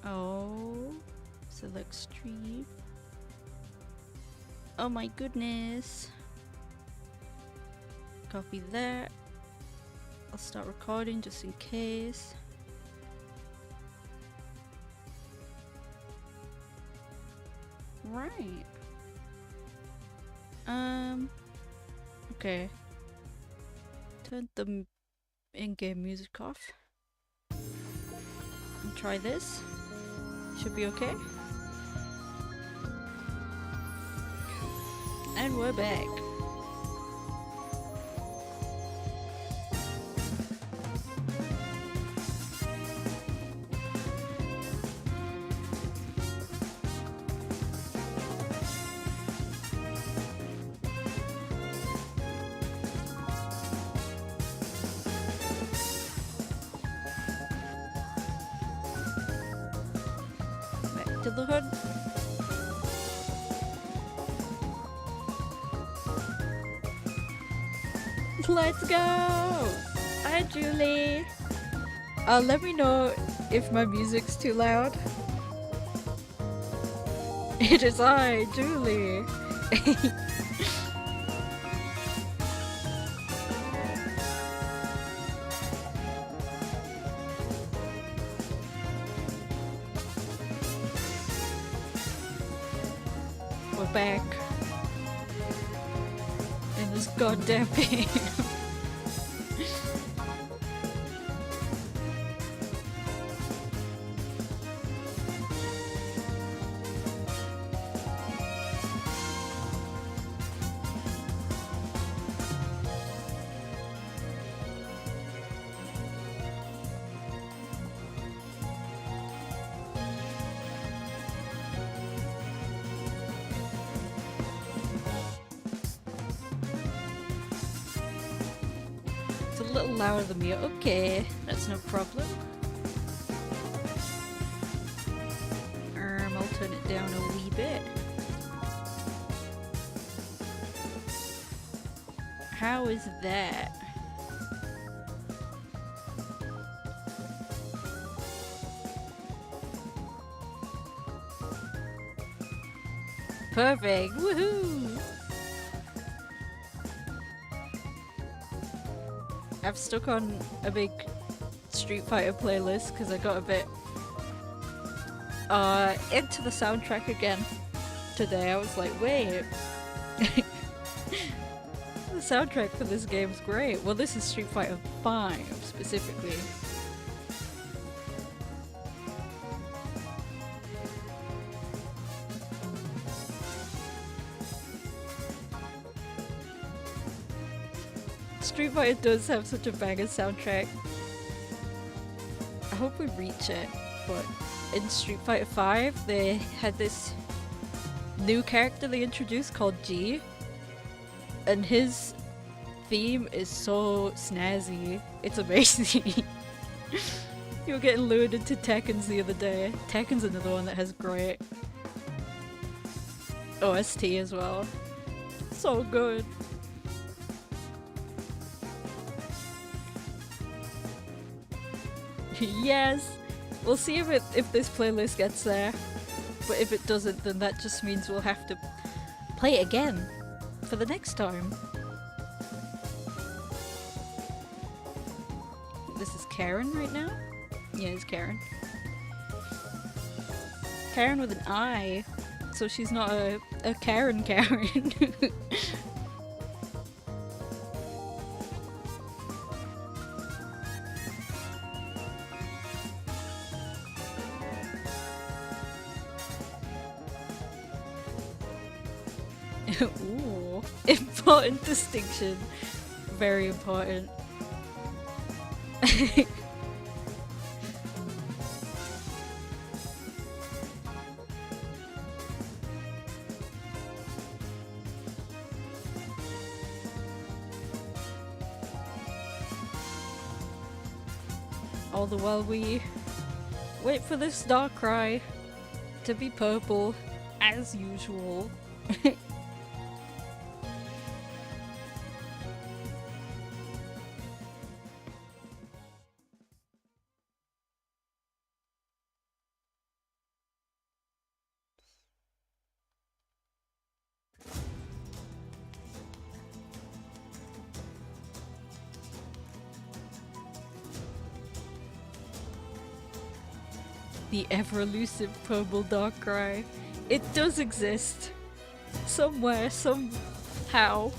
Oh, select stream. Oh my goodness. Copy that. I'll start recording just in case. Right. Okay. Turn the in-game music off. And try this. Should be okay. And we're back. Back to the hood. Let's go! Hi, Julie! Let me know if my music's too loud. It is I, Julie! We're back. In this goddamn game. It's a little louder than me. Okay, that's no problem. I'll turn it down a wee bit. How is that? Perfect! Woohoo! I've stuck on a big Street Fighter playlist because I got a bit into the soundtrack again today. I was like, wait, the soundtrack for this game's great. Well, this is Street Fighter 5 specifically. Street Fighter does have such a banger soundtrack. I hope we reach it, but in Street Fighter 5 they had this new character they introduced called G, and his theme is so snazzy. It's amazing. You were getting lured into Tekken's the other day. Tekken's another one that has great OST as well. So good. Yes! We'll see if this playlist gets there. But if it doesn't, then that just means we'll have to play it again for the next time. This is Karen right now? Yeah, it's Karen. Karen with an I, so she's not a Karen Karen. Ooh, important distinction. Very important. All the while we wait for this Darkrai to be purple, as usual. The ever-elusive purple Darkrai. It does exist. Somewhere, somehow.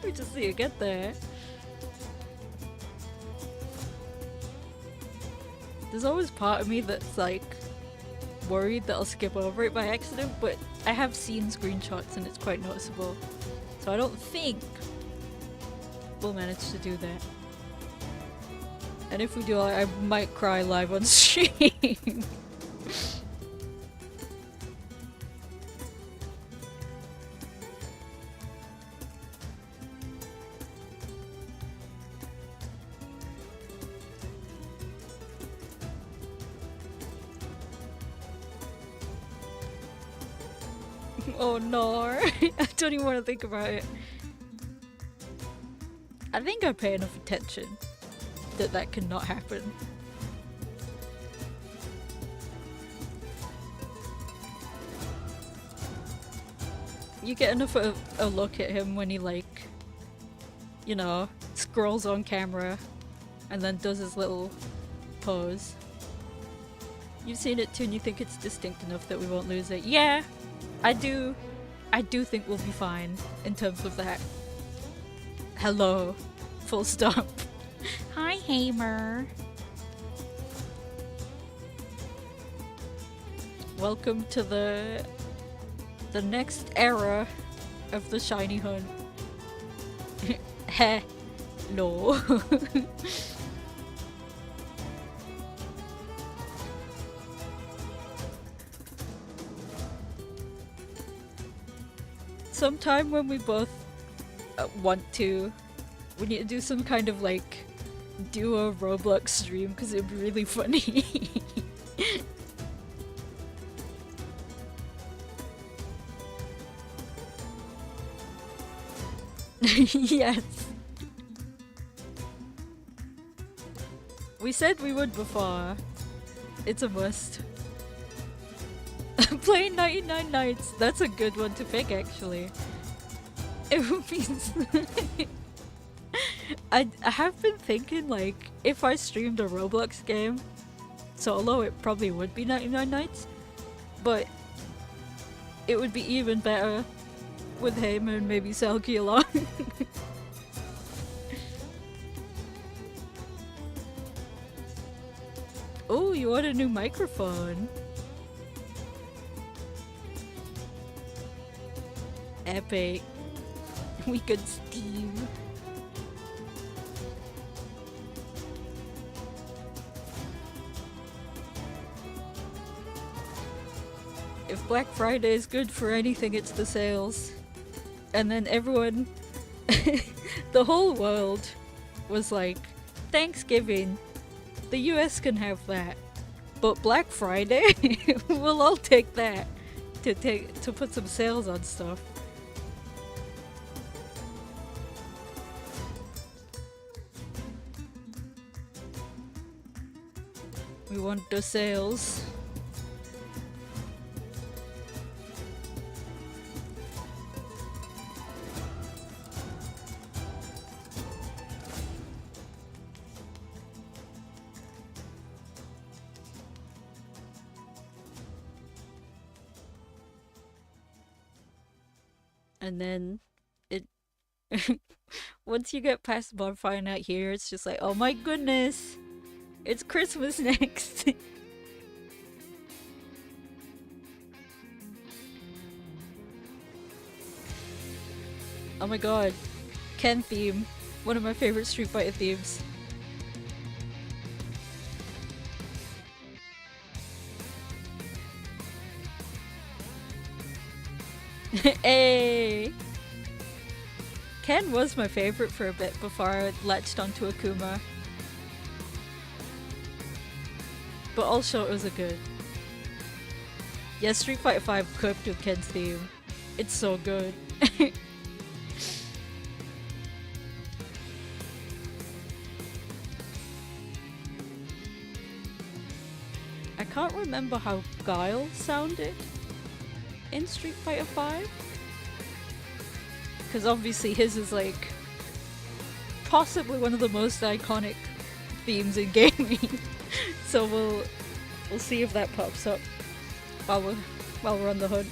We just need to get there. There's always part of me that's like worried that I'll skip over it by accident, but I have seen screenshots and it's quite noticeable. So I don't think we'll manage to do that. And if we do, I might cry live on stream. Oh no, I don't even want to think about it. I think I pay enough attention that that cannot happen. You get enough of a look at him when he like, you know, scrolls on camera and then does his little pose. You've seen it too and you think it's distinct enough that we won't lose it. Yeah, I do think we'll be fine in terms of that. Hello. Full stop. Hi, Hamer. Welcome to the next era of the shiny hunt. Heh. No. Sometime when we both want to, we need to do some kind of like duo Roblox stream because it'd be really funny. Yes. We said we would before. It's a must. Playing 99 Nights. That's a good one to pick actually. It would be I have been thinking like if I streamed a Roblox game solo it probably would be 99 Nights, but it would be even better with him and maybe Selkie along. Oh, you want a new microphone? Epic. We could steam. If Black Friday is good for anything, it's the sales. And then everyone, the whole world was like, Thanksgiving, the US can have that. But Black Friday, we'll all take that to put some sales on stuff. We want the sales. And then it once you get past Bonfire Night here, it's just like, oh my goodness, it's Christmas next. Oh my god, Ken theme, one of my favorite Street Fighter themes. Hey! Ken was my favorite for a bit before I latched onto Akuma. But all shotos are good. Yeah, Street Fighter 5 cooked with Ken's theme. It's so good. I can't remember how Guile sounded in Street Fighter 5. Because obviously his is like possibly one of the most iconic themes in gaming. So we'll see if that pops up while we're on the hunt.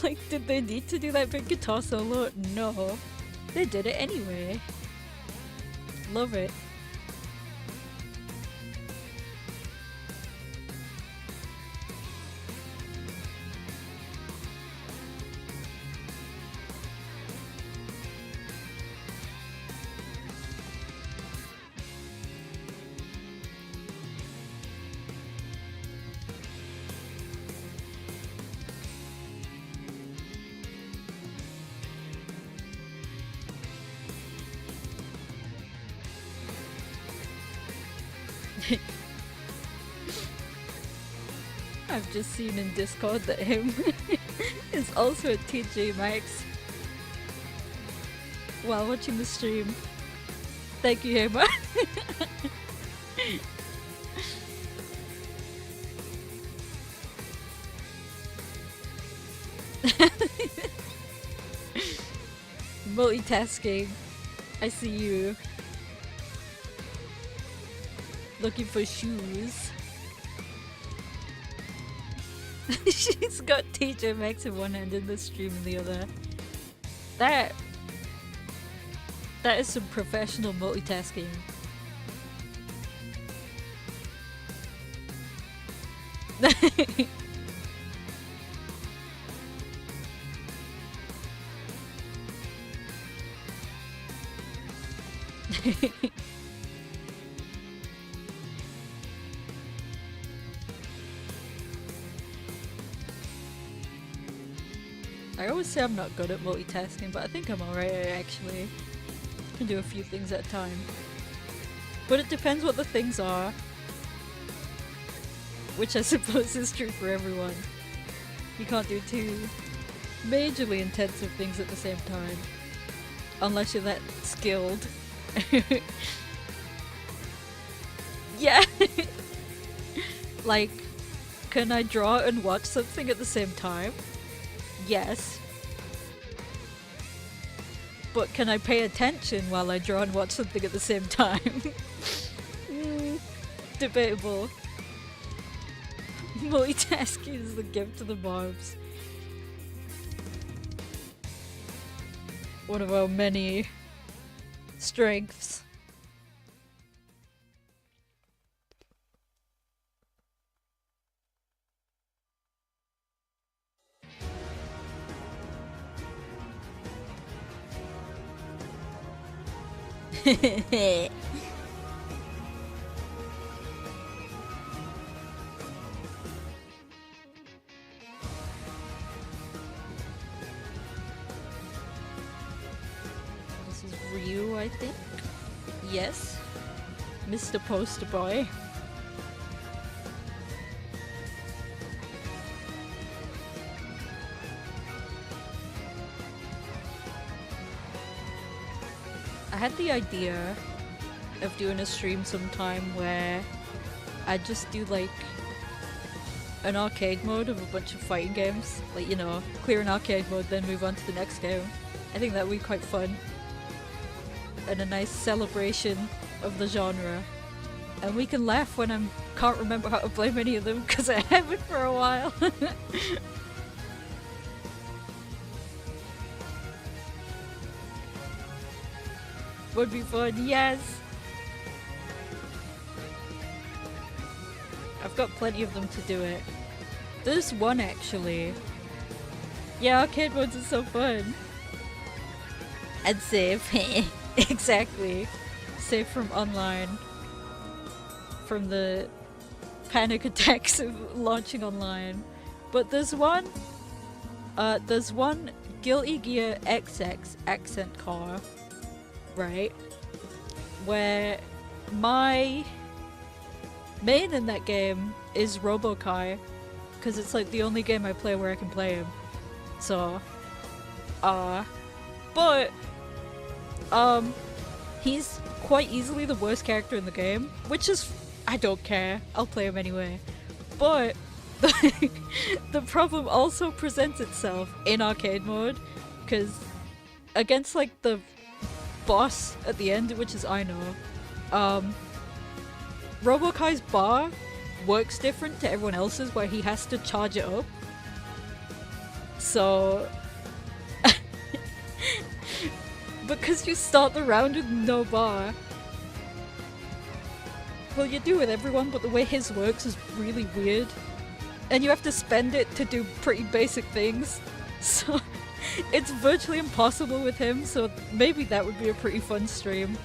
Like, did they need to do that big guitar solo? No. They did it anyway. Love it. I've just seen in Discord that him is also at TJ Maxx while watching the stream. Thank you, Hema. Multitasking. I see you. Looking for shoes. She's got TJ Maxx in one hand and the stream in the other. That is some professional multitasking. I always say I'm not good at multitasking, but I think I'm alright actually. I can do a few things at a time. But it depends what the things are. Which I suppose is true for everyone. You can't do two majorly intensive things at the same time. Unless you're that skilled. Yeah! Like, can I draw and watch something at the same time? Yes. But can I pay attention while I draw and watch something at the same time? Debatable. Multitasking is the gift to the mobs. One of our many strengths. This is Ryu, I think. Yes. Mr. Poster Boy. I had the idea of doing a stream sometime where I'd just do like an arcade mode of a bunch of fighting games. Like, you know, clear an arcade mode, then move on to the next game. I think that would be quite fun. And a nice celebration of the genre. And we can laugh when I can't remember how to play many of them because I haven't for a while. Would be fun, yes! I've got plenty of them to do it. There's one actually. Yeah, arcade modes are so fun. And save. Exactly. Save from online. From the panic attacks of launching online. But there's one Guilty Gear XX accent car. Right, where my main in that game is Robo-Kai, because it's like the only game I play where I can play him. So Uh, but, um, he's quite easily the worst character in the game, which is, I don't care, I'll play him anyway. But, the problem also presents itself in arcade mode, because against like the boss at the end, which is Aino, Robokai's bar works different to everyone else's where he has to charge it up. So because you start the round with no bar. Well, you do with everyone, but the way his works is really weird. And you have to spend it to do pretty basic things. So it's virtually impossible with him, so maybe that would be a pretty fun stream.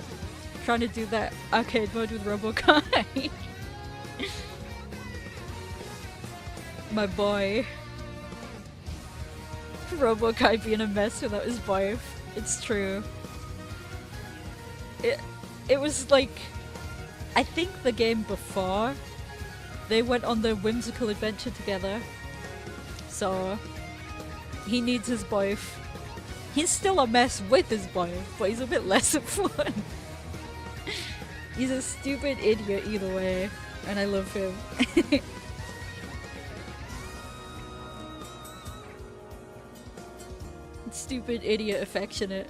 Trying to do that arcade mode with Robokai. My boy. Robokai being a mess without his wife. It's true. It was like, I think the game before they went on their whimsical adventure together. So he needs his wife. He's still a mess with his wife, but he's a bit less of fun. He's a stupid idiot either way, and I love him. Stupid idiot affectionate.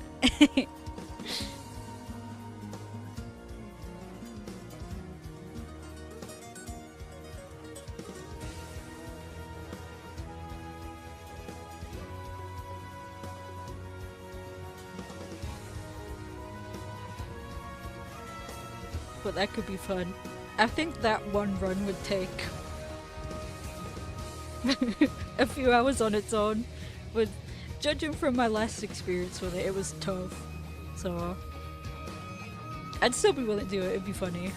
But that could be fun. I think that one run would take a few hours on its own, but judging from my last experience with it, it was tough. So I'd still be willing to do it, it'd be funny.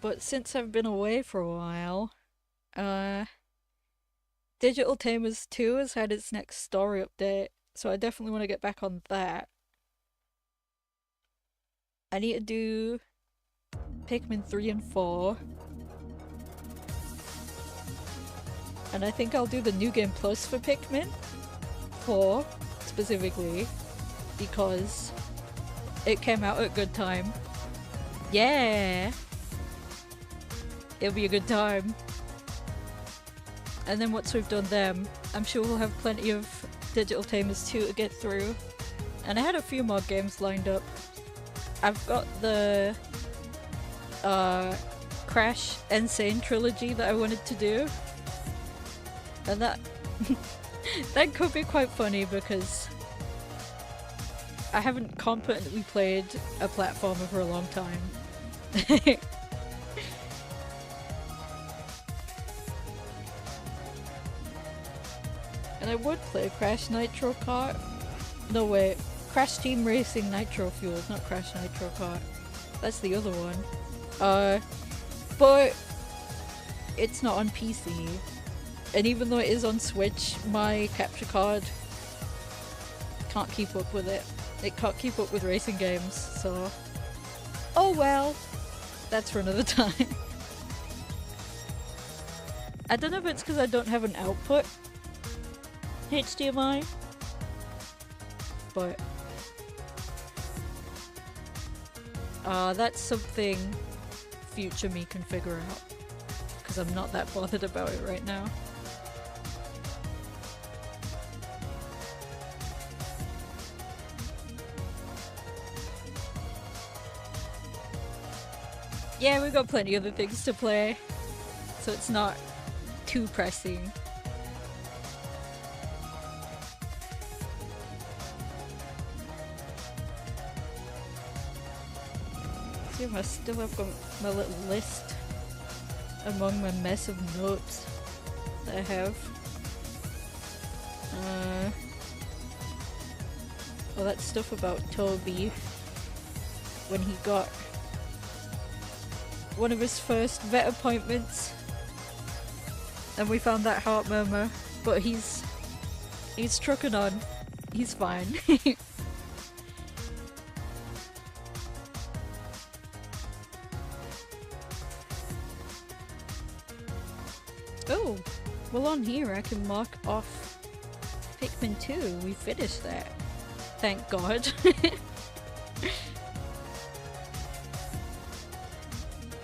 But since I've been away for a while, Digital Tamers 2 has had its next story update, so I definitely want to get back on that. I need to do Pikmin 3 and 4. And I think I'll do the New Game Plus for Pikmin 4, specifically, because it came out at a good time. Yeah! It'll be a good time. And then once we've done them, I'm sure we'll have plenty of Digital Tamers 2 to get through. And I had a few more games lined up. I've got the Crash Insane trilogy that I wanted to do. And that that could be quite funny because I haven't competently played a platformer for a long time. And I would play Crash Nitro Kart. No wait, Crash Team Racing Nitro Fuels, not Crash Nitro Kart. That's the other one. But it's not on PC. And even though it is on Switch, my capture card can't keep up with it. It can't keep up with racing games, so... Oh well! That's for another time. I don't know if it's because I don't have an output HDMI, but that's something future me can figure out, because I'm not that bothered about it right now. Yeah, we've got plenty of other things to play, so it's not too pressing. See if I still have got my little list among my mess of notes that I have. Well, that stuff about Toby when he got one of his first vet appointments, and we found that heart murmur, but he's trucking on. He's fine. Oh, well on here I can mark off Pikmin 2. We finished that. Thank God.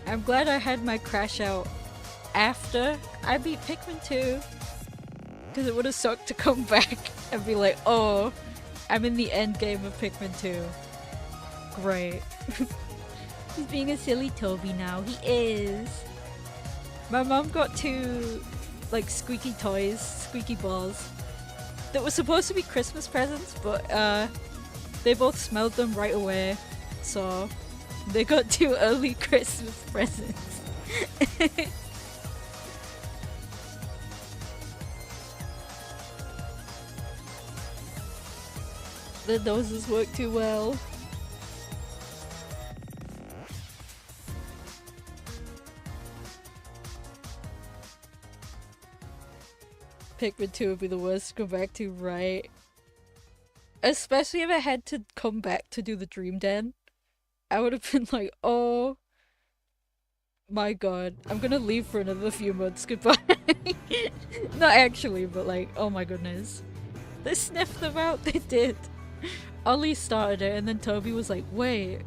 I'm glad I had my crash out after I beat Pikmin 2. Because it would have sucked to come back and be like, oh, I'm in the end game of Pikmin 2. Great. He's being a silly Toby now. He is. My mom got two, like, squeaky toys, squeaky balls, that were supposed to be Christmas presents, but they both smelled them right away, so they got two early Christmas presents. The noses work too well. Pikmin 2 would be the worst to go back to, right? Especially if I had to come back to do the Dream Den. I would have been like, oh my god, I'm gonna leave for another few months, goodbye. Not actually, but like, oh my goodness. They sniffed them out, they did. Ollie started it and then Toby was like, wait,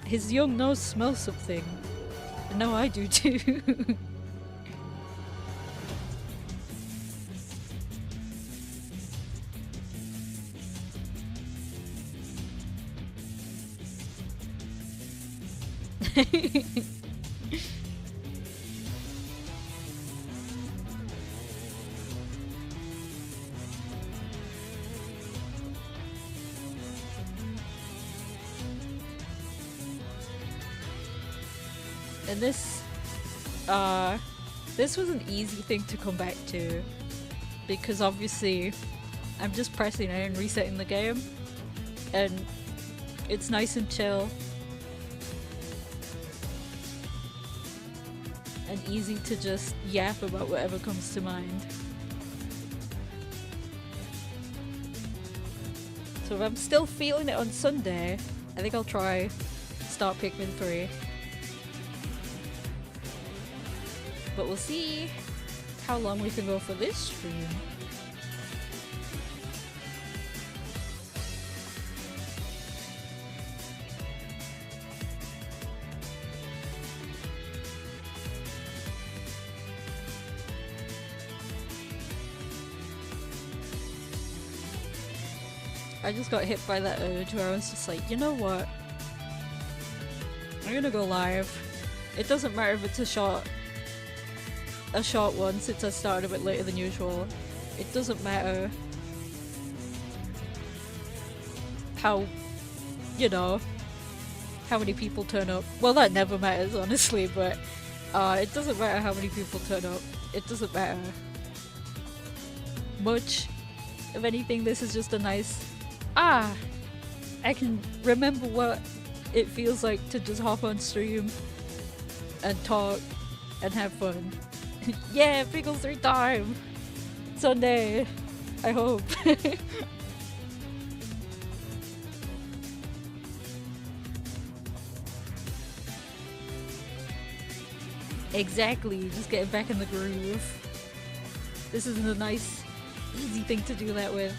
his young nose smells something. And now I do too. And this was an easy thing to come back to, because obviously I'm just pressing A and resetting the game, and it's nice and chill and easy to just yap about whatever comes to mind. So if I'm still feeling it on Sunday, I think I'll try start Pikmin 3. But we'll see how long we can go for this stream. I just got hit by that urge where I was just like, you know what? I'm gonna go live. It doesn't matter if it's a short one since I started a bit later than usual. It doesn't matter how, you know, how many people turn up. Well, that never matters, honestly, but it doesn't matter how many people turn up. It doesn't matter much. If anything, this is just a nice, I can remember what it feels like to just hop on stream and talk and have fun. Yeah, Pickles 3 time! Sunday, I hope. Exactly, just getting back in the groove. This is a nice, easy thing to do that with.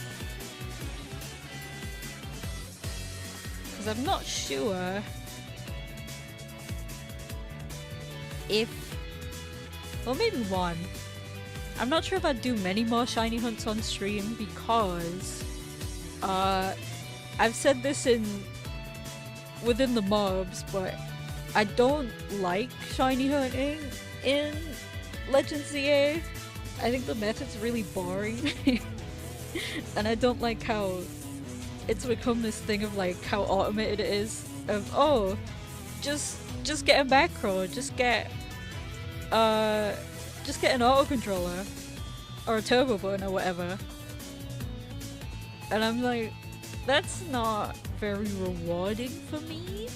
Because I'm not sure if... well, maybe one. I'm not sure if I'd do many more shiny hunts on stream because I've said this within the mobs, but I don't like shiny hunting in Legend ZA. I think the method's really boring. And I don't like how it's become this thing of like how automated it is of, oh, just get a macro, just get an auto controller or a turbo button or whatever. And I'm like, that's not very rewarding for me.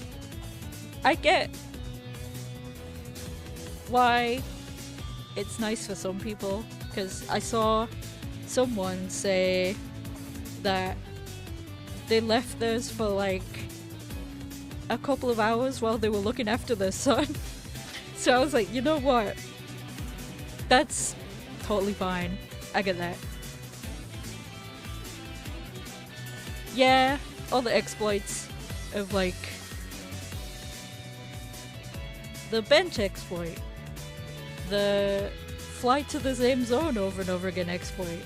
I get why it's nice for some people, because I saw someone say that they left theirs for like a couple of hours while they were looking after their son. So I was like, you know what? that's totally fine. I get that. Yeah, all the exploits of like the bench exploit, the fly to the same zone over and over again exploit.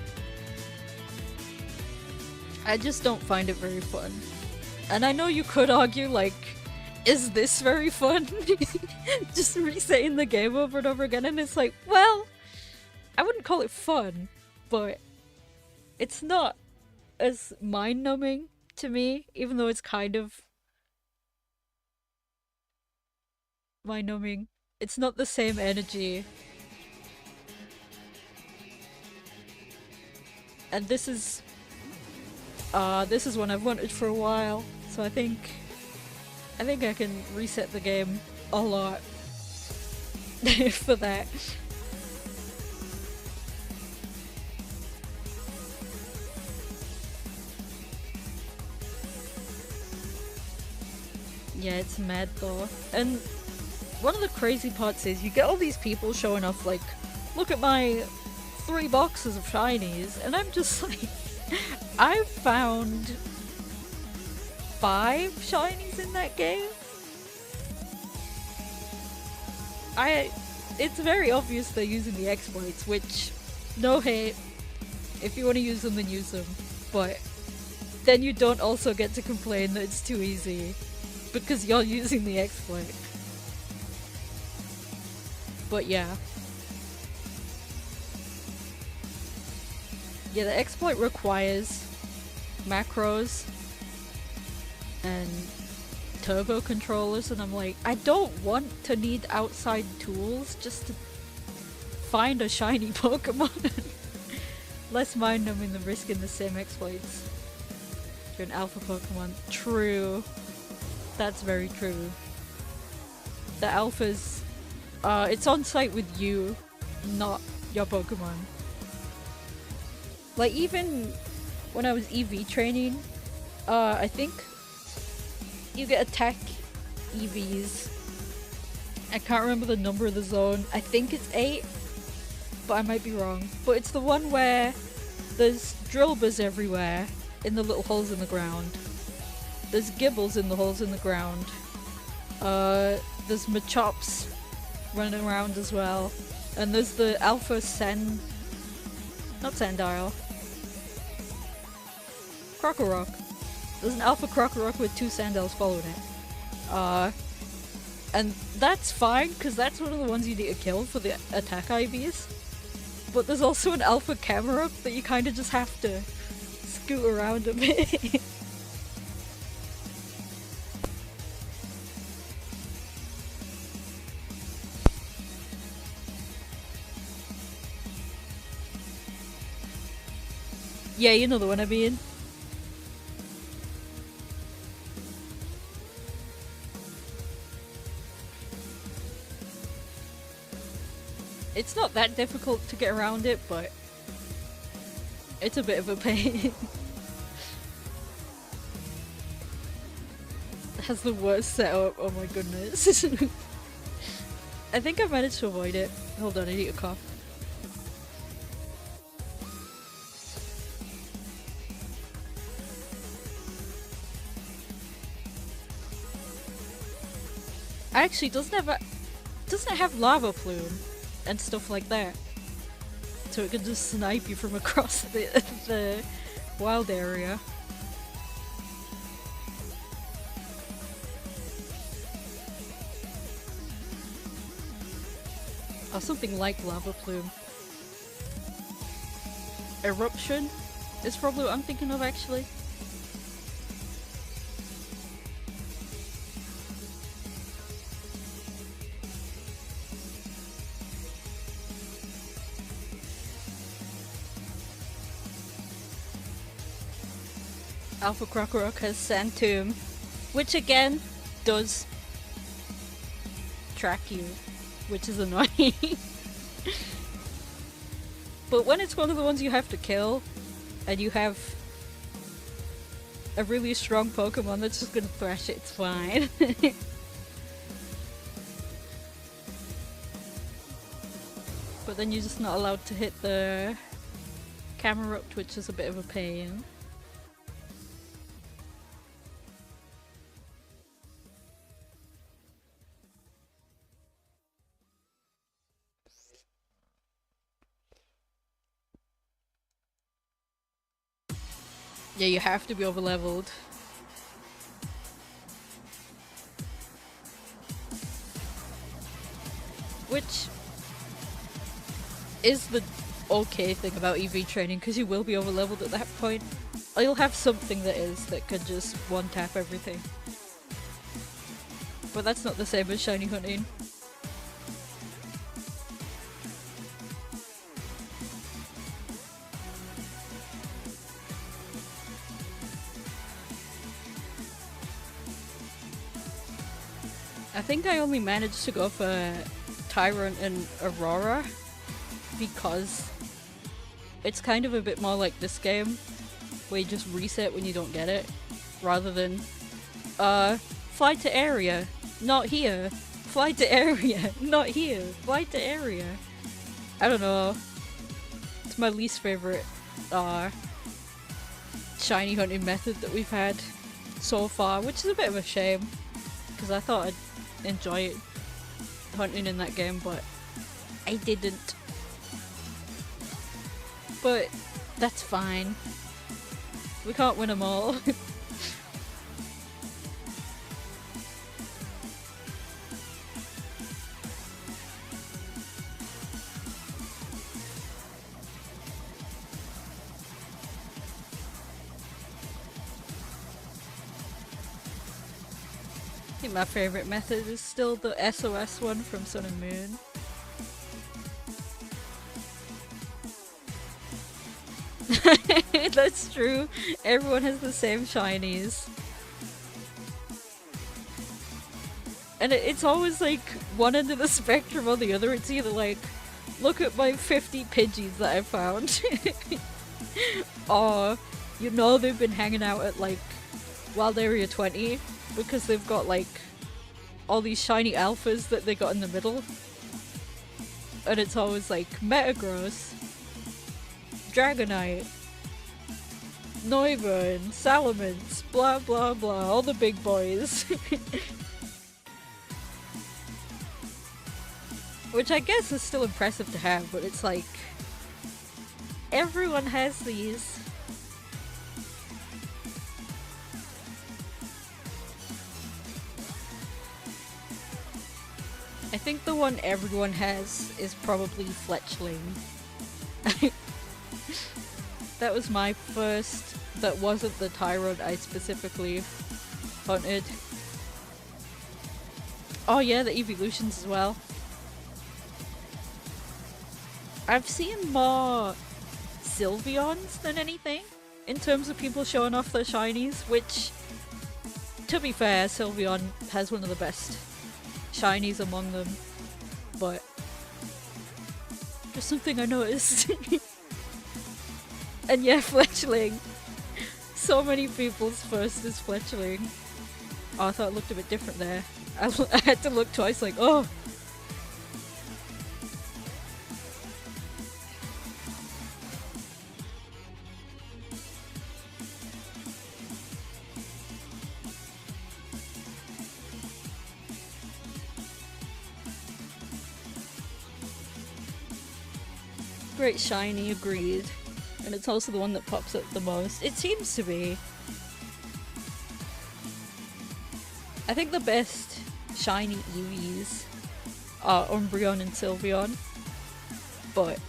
I just don't find it very fun. And I know you could argue like, is this very fun? Just resetting the game over and over again, and it's like, well, I wouldn't call it fun, but it's not as mind-numbing to me, even though it's kind of mind-numbing. It's not the same energy. And this is one I've wanted for a while, so I think I can reset the game a lot for that. Yeah, it's mad though. And one of the crazy parts is you get all these people showing off like, look at my 3 boxes of shinies, and I'm just like, I've found 5 shinies in that game. It's very obvious they're using the exploits, which, no hate, if you want to use them then use them, but then you don't also get to complain that it's too easy, because you're using the exploit. But yeah. Yeah, the exploit requires macros and turbo controllers, and I'm like, I don't want to need outside tools just to find a shiny Pokemon. Less mind-numbing than risking the same exploits. You're an alpha Pokemon. True. That's very true. The alphas, it's on site with you, not your Pokemon. Like, even when I was EV training, I think you get attack EVs. I can't remember the number of the zone. I think it's 8, but I might be wrong. But it's the one where there's Drillburs everywhere in the little holes in the ground. There's Gibbles in the holes in the ground. There's Machops running around as well. And there's the Alpha not Sandile. Krokorok. There's an Alpha Krokorok with 2 Sandiles following it. And that's fine, because that's one of the ones you need to kill for the attack IVs. But there's also an Alpha Camerupt that you kind of just have to scoot around a bit. Yeah, you know the one I mean. It's not that difficult to get around it, but it's a bit of a pain. It has the worst setup, oh my goodness. I think I managed to avoid it. Hold on, I need a cough. Actually, doesn't it have Lava Plume and stuff like that? So it can just snipe you from across the wild area. Or something like Lava Plume. Eruption is probably what I'm thinking of, actually. Alpha Krokorok has Sand Tomb, which again does track you, which is annoying. But when it's one of the ones you have to kill, and you have a really strong Pokemon that's just gonna thrash it, it's fine. But then you're just not allowed to hit the camera up, which is a bit of a pain. Yeah, you have to be over leveled. Which is the okay thing about EV training, because you will be over leveled at that point. Or you'll have something that can just one tap everything. But that's not the same as shiny hunting. I think I only managed to go for Tyrant and Aurora because it's kind of a bit more like this game where you just reset when you don't get it, rather than fly to area, not here, fly to area, not here, fly to area. I don't know. It's my least favorite shiny hunting method that we've had so far, which is a bit of a shame because I thought I'd enjoy it hunting in that game, but I didn't. But that's fine. We can't win them all. I think my favourite method is still the SOS one from Sun and Moon. That's true. Everyone has the same shinies. And it's always like one end of the spectrum or the other. It's either like, look at my 50 Pidgeys that I found. Or, you know they've been hanging out at like Wild Area 20 because they've got like all these shiny alphas that they got in the middle. And it's always like Metagross, Dragonite, Noivern, Salamence, blah blah blah, all the big boys. Which I guess is still impressive to have, but it's like, everyone has these. I think the one everyone has is probably Fletchling. That was my first, that wasn't the Tyrant I specifically hunted. Oh yeah, the evolutions as well. I've seen more Sylveons than anything in terms of people showing off their shinies, which, to be fair, Sylveon has one of the best shinies among them, but just something I noticed. And yeah, Fletchling. So many people's first is Fletchling. Oh, I thought it looked a bit different there. I had to look twice like, oh! Great shiny, agreed. And it's also the one that pops up the most. It seems to be. I think the best shiny Eevees are Umbreon and Sylveon. But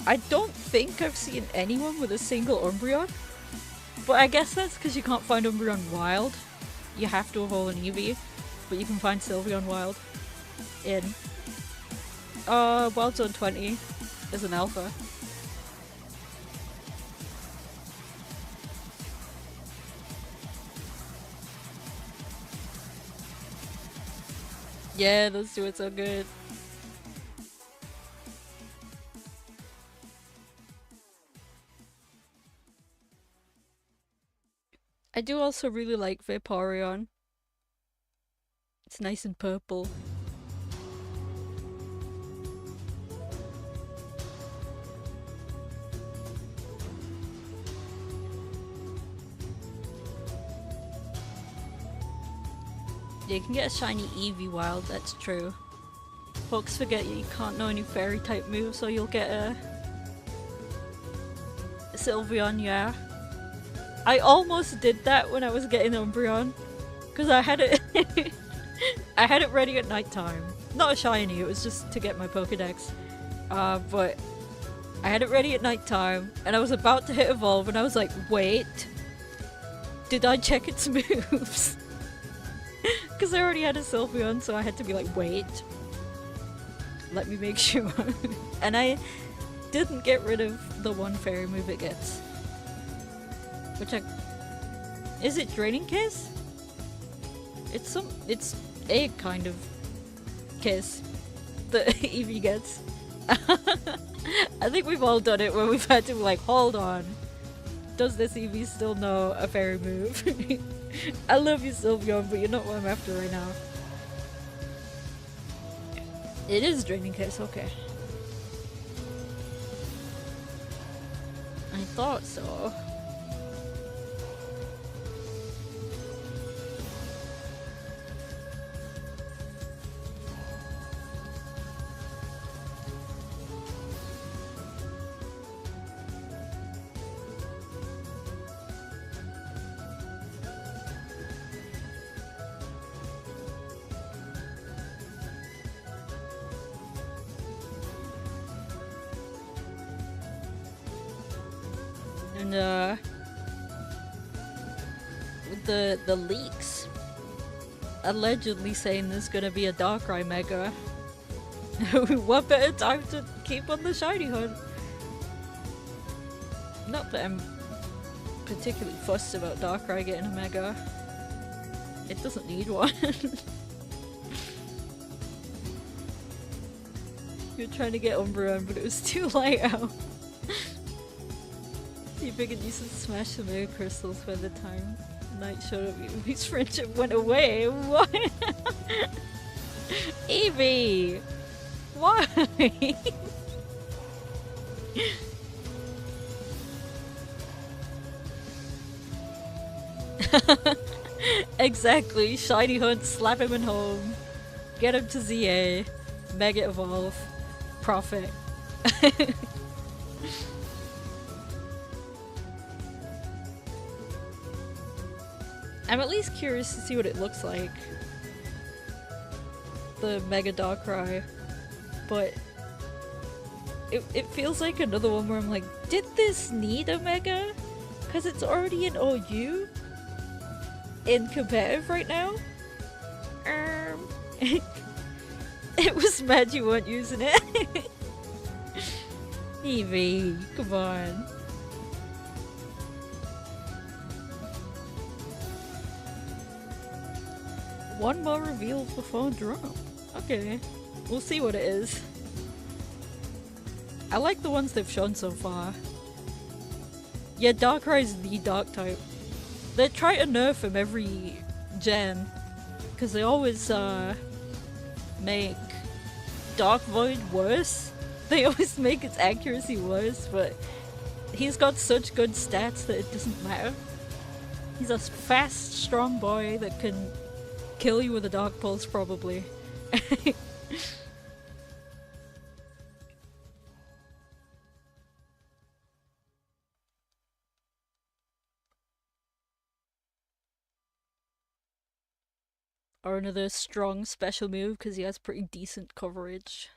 I don't think I've seen anyone with a single Umbreon. But I guess that's because you can't find Umbreon wild. You have to evolve an Eevee. But you can find Sylveon wild in Wild Zone 20 as an alpha. Yeah, those two are so good. I do also really like Vaporeon. It's nice and purple. Yeah, you can get a shiny Eevee wild, that's true. Folks forget you can't know any fairy type moves, so you'll get a Sylveon, yeah. I almost did that when I was getting Umbreon, because I had it I had it ready at night time. Not a shiny, it was just to get my Pokedex. But I had it ready at night time, and I was about to hit evolve, and I was like, wait, did I check its moves? Because I already had a Sylveon, so I had to be like, wait, let me make sure. And I didn't get rid of the one fairy move it gets. Which I... Is it Draining Kiss? It's a kind of kiss that Eevee gets. I think we've all done it where we've had to be like, hold on, does this Eevee still know a fairy move? I love you, Sylveon, but you're not what I'm after right now. It is Draining Kiss, okay. I thought so. And the leaks allegedly saying there's gonna be a Darkrai Mega. What better time to keep on the shiny hunt? Not that I'm particularly fussed about Darkrai getting a Mega. It doesn't need one. We were trying to get Umbreon, but it was too light out. You figured you should smash the Mega Crystals by the time Night showed up. Eevee's friendship went away. What? Eevee! Why? Exactly. Shiny hunt, slap him in home, get him to ZA, Mega Evolve, profit. I'm at least curious to see what it looks like. The Mega Darkrai. But it feels like another one where I'm like, did this need a Mega? Because it's already in OU? In competitive right now? It was mad you weren't using it. Eevee, come on. One more reveals before drop. Okay, we'll see what it is. I like the ones they've shown so far. Yeah, Darkrai is the dark type. They try to nerf him every gen, because they always make Dark Void worse. They always make its accuracy worse, but he's got such good stats that it doesn't matter. He's a fast, strong boy that can kill you with a Dark Pulse, probably. Or another strong special move because he has pretty decent coverage.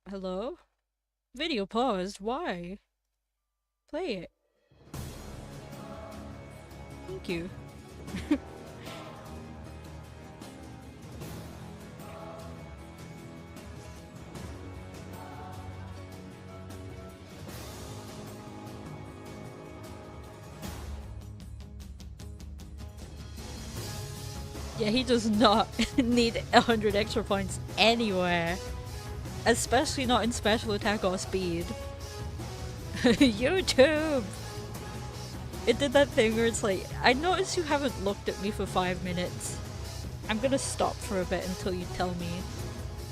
Hello? Video paused, why? Play it. Thank you. Yeah, he does not need 100 extra points anywhere. Especially not in special attack or speed. YouTube! It did that thing where it's like, I noticed you haven't looked at me for 5 minutes. I'm gonna stop for a bit until you tell me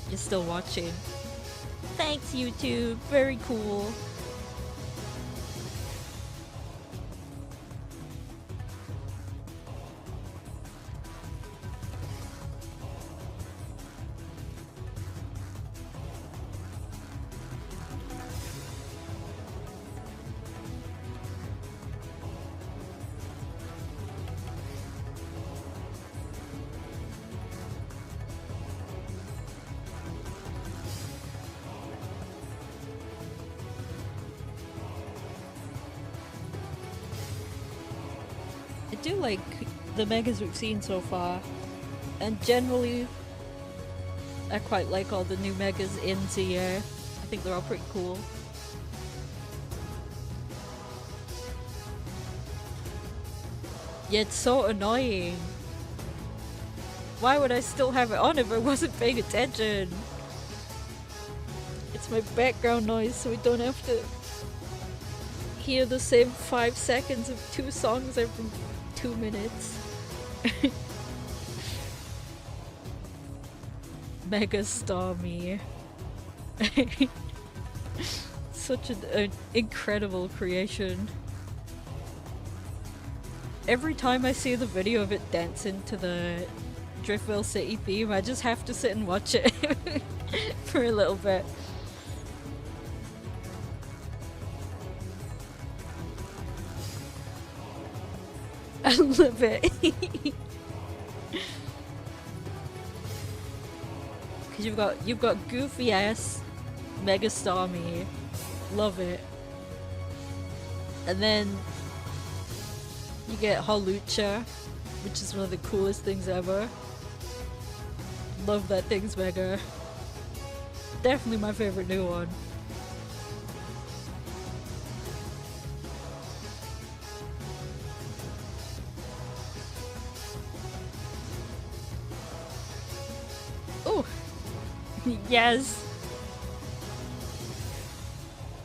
you're still watching. Thanks, YouTube. Very cool. I do like the megas we've seen so far, and generally I quite like all the new megas in ZA. I think they're all pretty cool. Yeah, it's so annoying. Why would I still have it on if I wasn't paying attention? It's my background noise so we don't have to hear the same 5 seconds of 2 songs every 2 minutes. Mega Stormy. Such an incredible creation. Every time I see the video of it dancing to the Driftville City theme, I just have to sit and watch it for a little bit. I love it. Cause you've got goofy ass Mega Stormy. Love it. And then you get Hawlucha, which is one of the coolest things ever. Love that thing's mega. Definitely my favorite new one. Oh! Yes!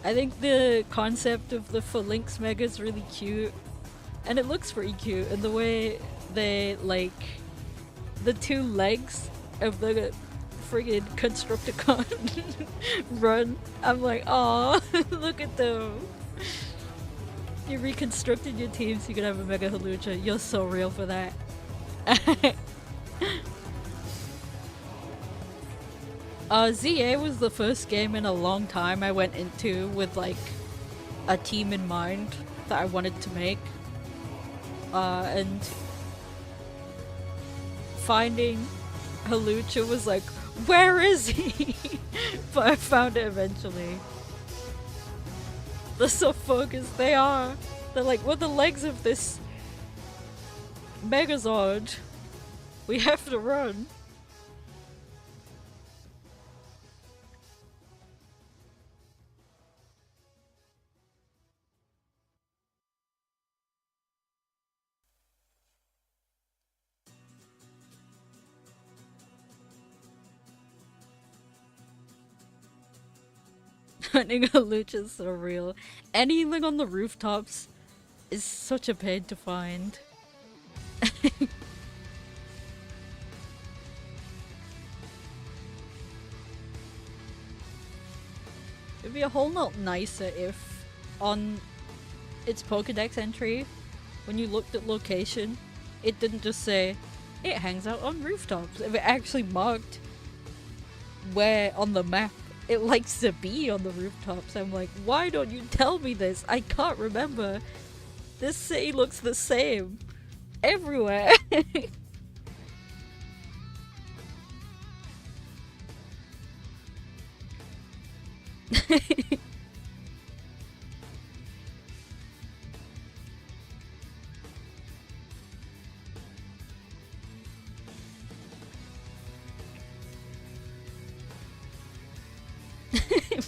I think the concept of the Phalanx Mega is really cute. And it looks pretty cute, and the way they, like, the 2 legs of the friggin' Constructicon run, I'm like, aw, look at them. You reconstructed your team so you could have a Mega Hawlucha. You're so real for that. ZA was the first game in a long time I went into with, like, a team in mind that I wanted to make. And finding Hawlucha was like, where is he? But I found it eventually. They're so focused, they are. They're like, we're the legs of this Megazord. We have to run. Finding Hawlucha is so real. Anything on the rooftops is such a pain to find. It'd be a whole lot nicer if on its Pokédex entry, when you looked at location, it didn't just say, it hangs out on rooftops. If it actually marked where on the map it likes to be on the rooftops. I'm like, why don't you tell me this? I can't remember. This city looks the same everywhere.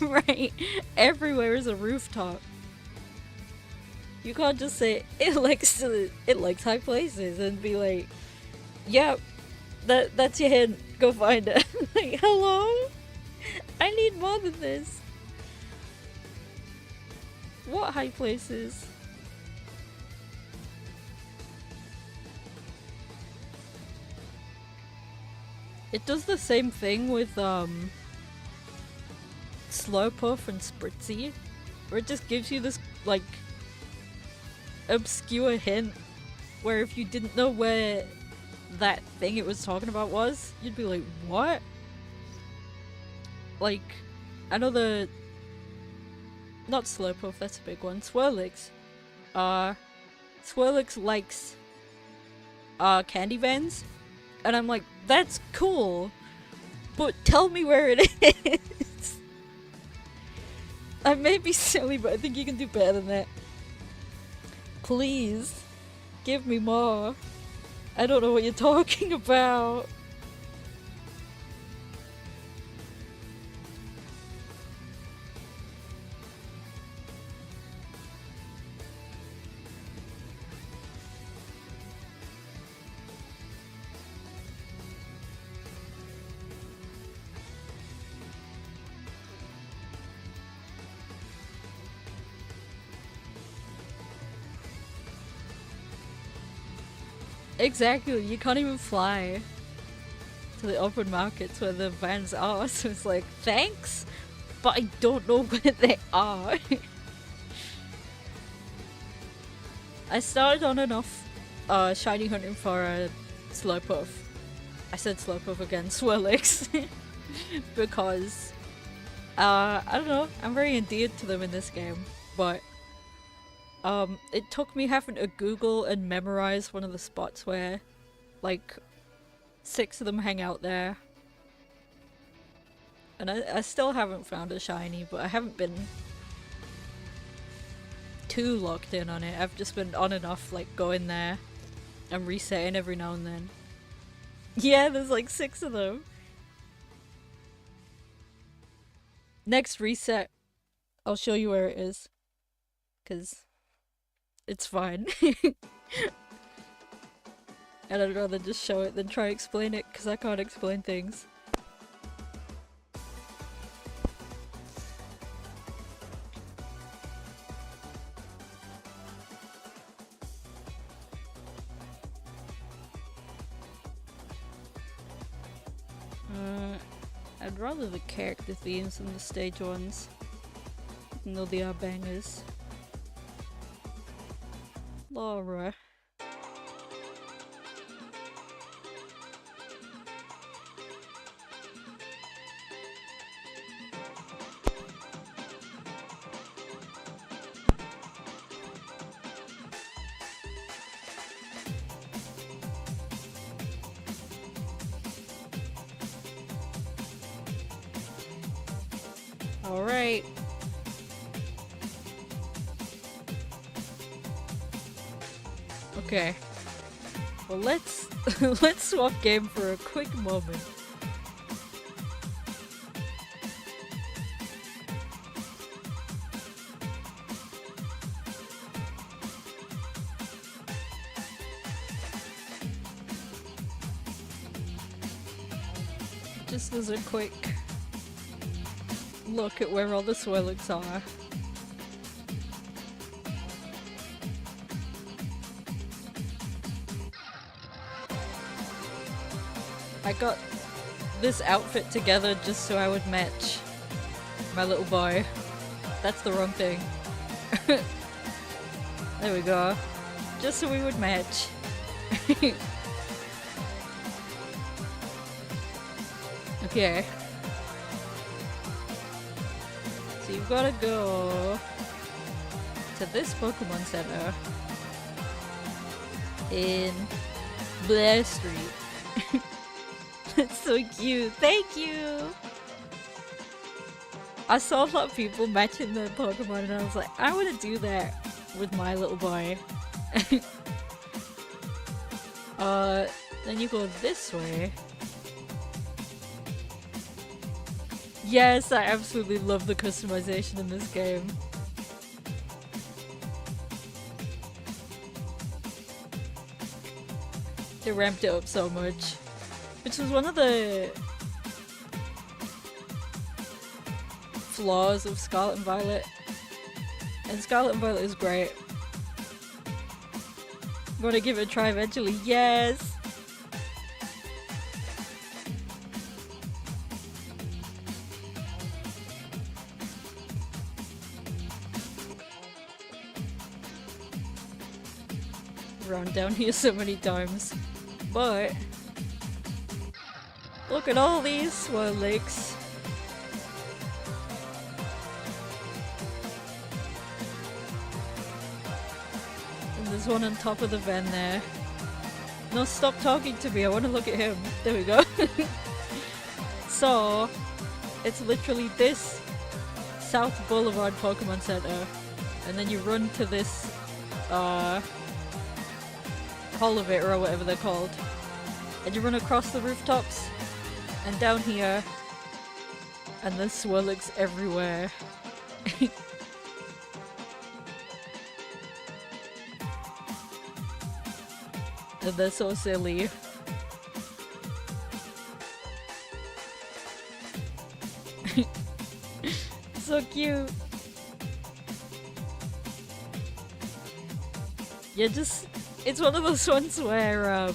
Right, everywhere is a rooftop. You can't just say it likes high places and be like, yep, that's your hint. Go find it. Like, hello? I need more than this. What high places? It does the same thing with Slowpuff and Spritzy, where it just gives you this like obscure hint where if you didn't know where that thing it was talking about was, you'd be like, what? Like, I know the... not Slowpuff, that's a big one. Swirlix. Swirlix likes candy vans, and I'm like, that's cool, but tell me where it is. I may be silly, but I think you can do better than that. Please, give me more. I don't know what you're talking about. Exactly, you can't even fly to the open markets where the vans are, so it's like, thanks, but I don't know where they are. I started on and off shiny hunting for a Slowpuff. I said Slowpuff again, Swirlix. Because, I don't know, I'm very endeared to them in this game, but it took me having to Google and memorize one of the spots where, like, 6 of them hang out there. And I still haven't found a shiny, but I haven't been too locked in on it. I've just been on and off, like, going there and resetting every now and then. Yeah, there's like 6 of them. Next reset, I'll show you where it is. 'Cause it's fine. And I'd rather just show it than try to explain it, because I can't explain things. I'd rather the character themes than the stage ones, even though they are bangers. Laura. Alright. Okay. Well, let's let's swap game for a quick moment. Just as a quick look at where all the Swirlix are. I got this outfit together just so I would match my little boy. That's the wrong thing. There we go. Just so we would match. Okay. So you've gotta go to this Pokemon Center in Blair Street. That's so cute. Thank you! I saw a lot of people matching their Pokemon and I was like, I want to do that with my little boy. Then you go this way. Yes, I absolutely love the customization in this game. They ramped it up so much. Which was one of the flaws of Scarlet and Violet. And Scarlet and Violet is great. Want to give it a try eventually? Yes! around down here so many times. But look at all these Swirlix. And there's one on top of the van there. No, stop talking to me, I want to look at him. There we go. So, it's literally this South Boulevard Pokemon Center. And then you run to this, Elevator or whatever they're called. And you run across the rooftops. And down here. And there's Swirlix everywhere. And they're so silly. So cute. Yeah, it's one of those ones where,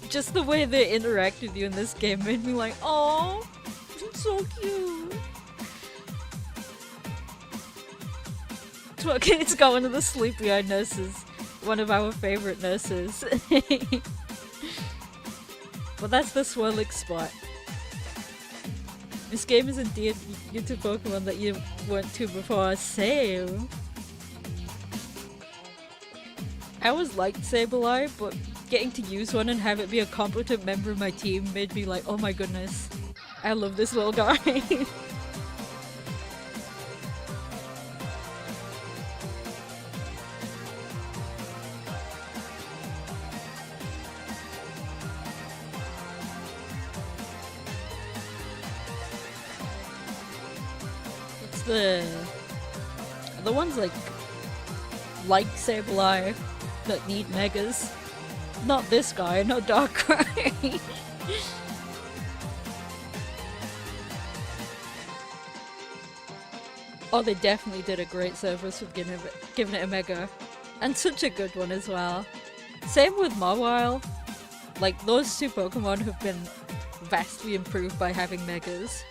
just the way they interact with you in this game made me like, oh, it's so cute. It's got one of the sleepy-eyed nurses. One of our favorite nurses. But that's the Swirlix spot. This game is indeed into Pokemon that you went to before. Same. I always liked Sableye, but getting to use one and have it be a competent member of my team made me like, oh my goodness, I love this little guy. It's the ones like Sableye that need megas. Not this guy, no Darkrai. Oh, they definitely did a great service with giving it a mega. And such a good one as well. Same with Mawile. Like, those two Pokemon have been vastly improved by having megas.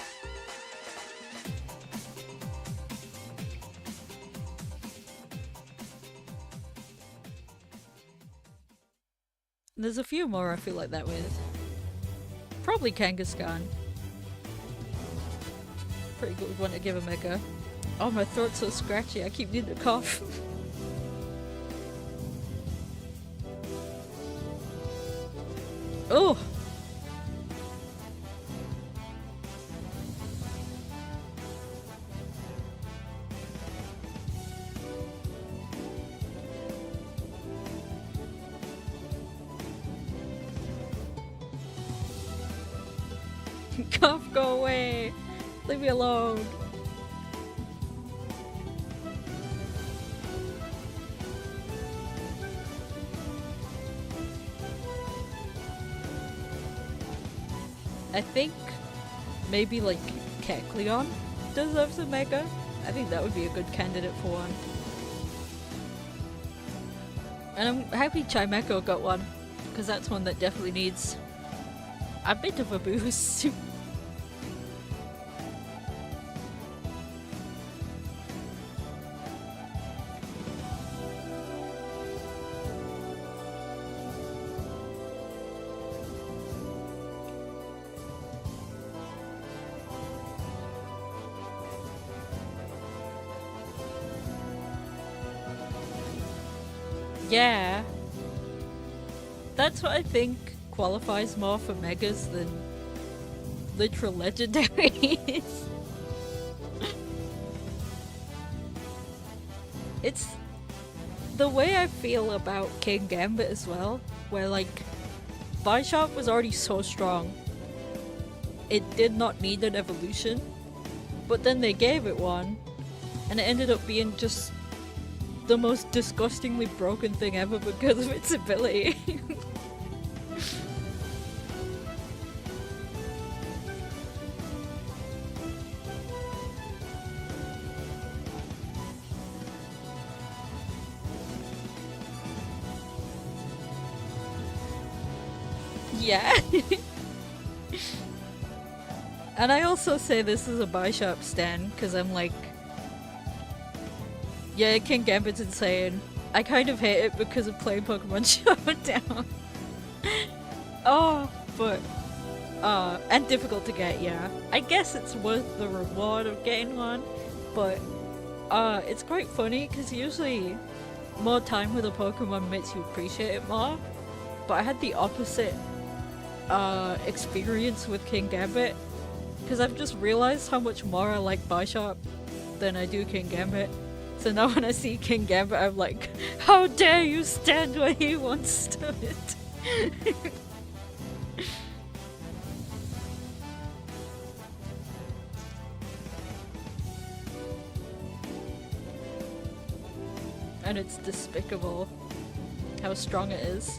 There's a few more I feel like that with. Probably Kangaskhan. Pretty good one to give a mega. Oh, my throat's so scratchy, I keep needing to cough. Oh! Cough, go away! Leave me alone! I think maybe like Kecleon deserves a mega. I think that would be a good candidate for one. And I'm happy Chimecho got one, because that's one that definitely needs a bit of a boost. Yeah, that's what I think qualifies more for megas than literal legendaries. It's the way I feel about King Gambit as well, where like Bisharp was already so strong, it did not need an evolution, but then they gave it one, and it ended up being just the most disgustingly broken thing ever because of its ability. Yeah. And I also say this is a Bisharp stan because I'm like, yeah, King Gambit's insane, I kind of hate it because of playing Pokemon Showdown. Oh, but and difficult to get, yeah. I guess it's worth the reward of getting one, but it's quite funny because usually more time with a Pokemon makes you appreciate it more. But I had the opposite experience with King Gambit because I've just realized how much more I like Bishop than I do King Gambit. So now when I see King Gambit, I'm like, how dare you stand where he once stood? And it's despicable how strong it is.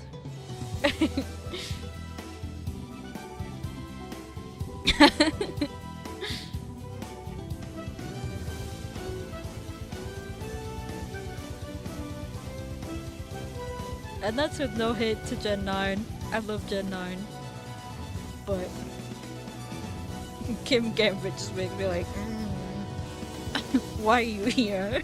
And that's with no hate to Gen 9. I love Gen 9. But Kim Gambit just made me like, why are you here?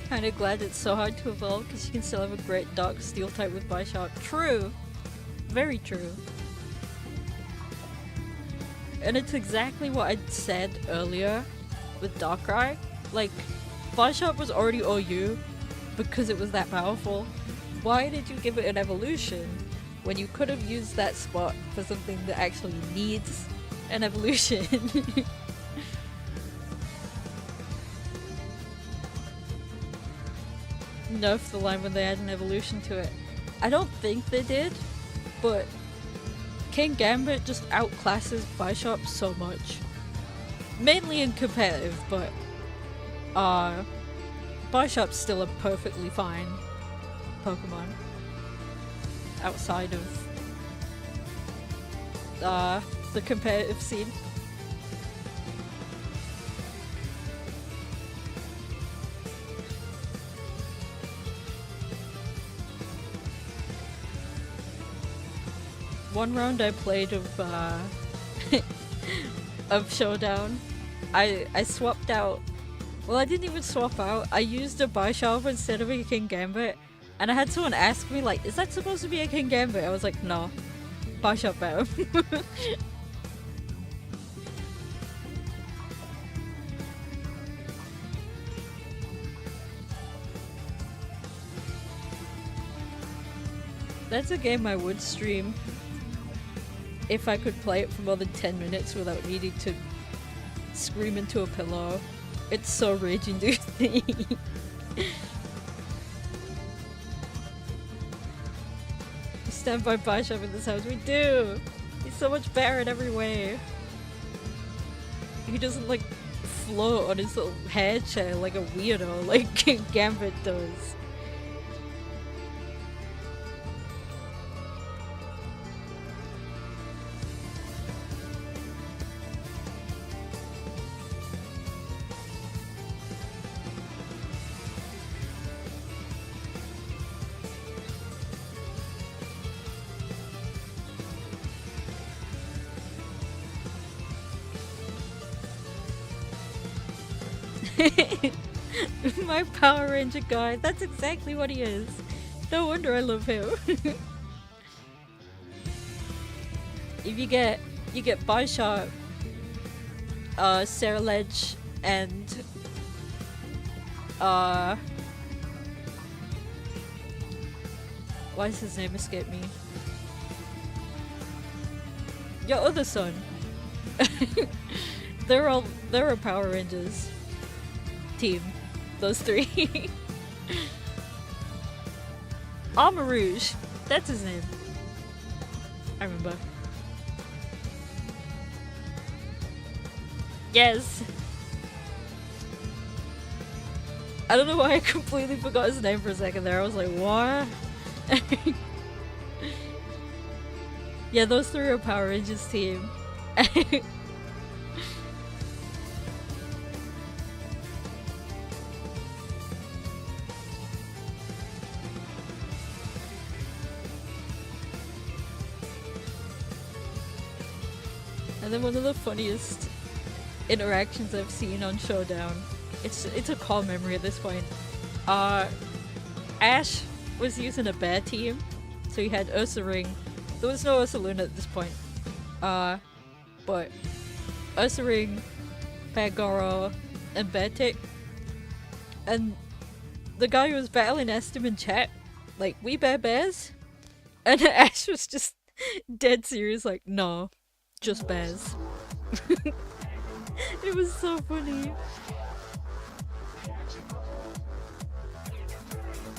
Kinda glad it's so hard to evolve because you can still have a great Dark Steel type with Bishop. True! Very true. And it's exactly what I said earlier with Darkrai. Like, Bishop was already OU because it was that powerful. Why did you give it an evolution when you could have used that spot for something that actually needs an evolution? Nerf the line when they add an evolution to it. I don't think they did, but King Gambit just outclasses Bishop so much. Mainly in competitive, but Bishop's still a perfectly fine Pokemon outside of the competitive scene. One round I played of of Showdown, I swapped out. Well, I didn't even swap out. I used a Bishop instead of a King Gambit, and I had someone ask me like, "Is that supposed to be a King Gambit?" I was like, "No, Bishop better." That's a game I would stream if I could play it for more than 10 minutes without needing to scream into a pillow. It's so rage-inducing. Stand by Bishop in this house. We do! He's so much better in every way. He doesn't like float on his little hair chair like a weirdo like Gambit does. My Power Ranger guy, that's exactly what he is. No wonder I love him. If you get Bishop, Ceruledge, and Why does his name escape me? Your other son. They're a Power Rangers team. Those three. Armor Rouge. That's his name. I remember. Yes. I don't know why I completely forgot his name for a second there. I was like, what? Yeah, those three are Power Rangers team. And then one of the funniest interactions I've seen on Showdown, it's a core memory at this point. Ash was using a bear team, so he had Ursa Ring. There was no Ursa Luna at this point. But Ursa Ring, Bear Goro, and Bear Tick. And the guy who was battling asked him in chat, like, we bear bears? And Ash was just dead serious, like, no, just bears. It was so funny.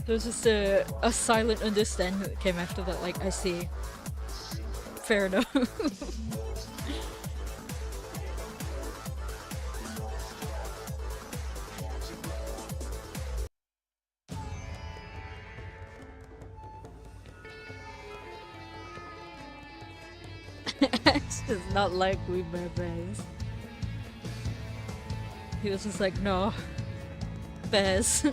There was just a silent understanding that came after that, like, I see. Fair enough. Ash does not like we bear bears. He was just like, no, bears.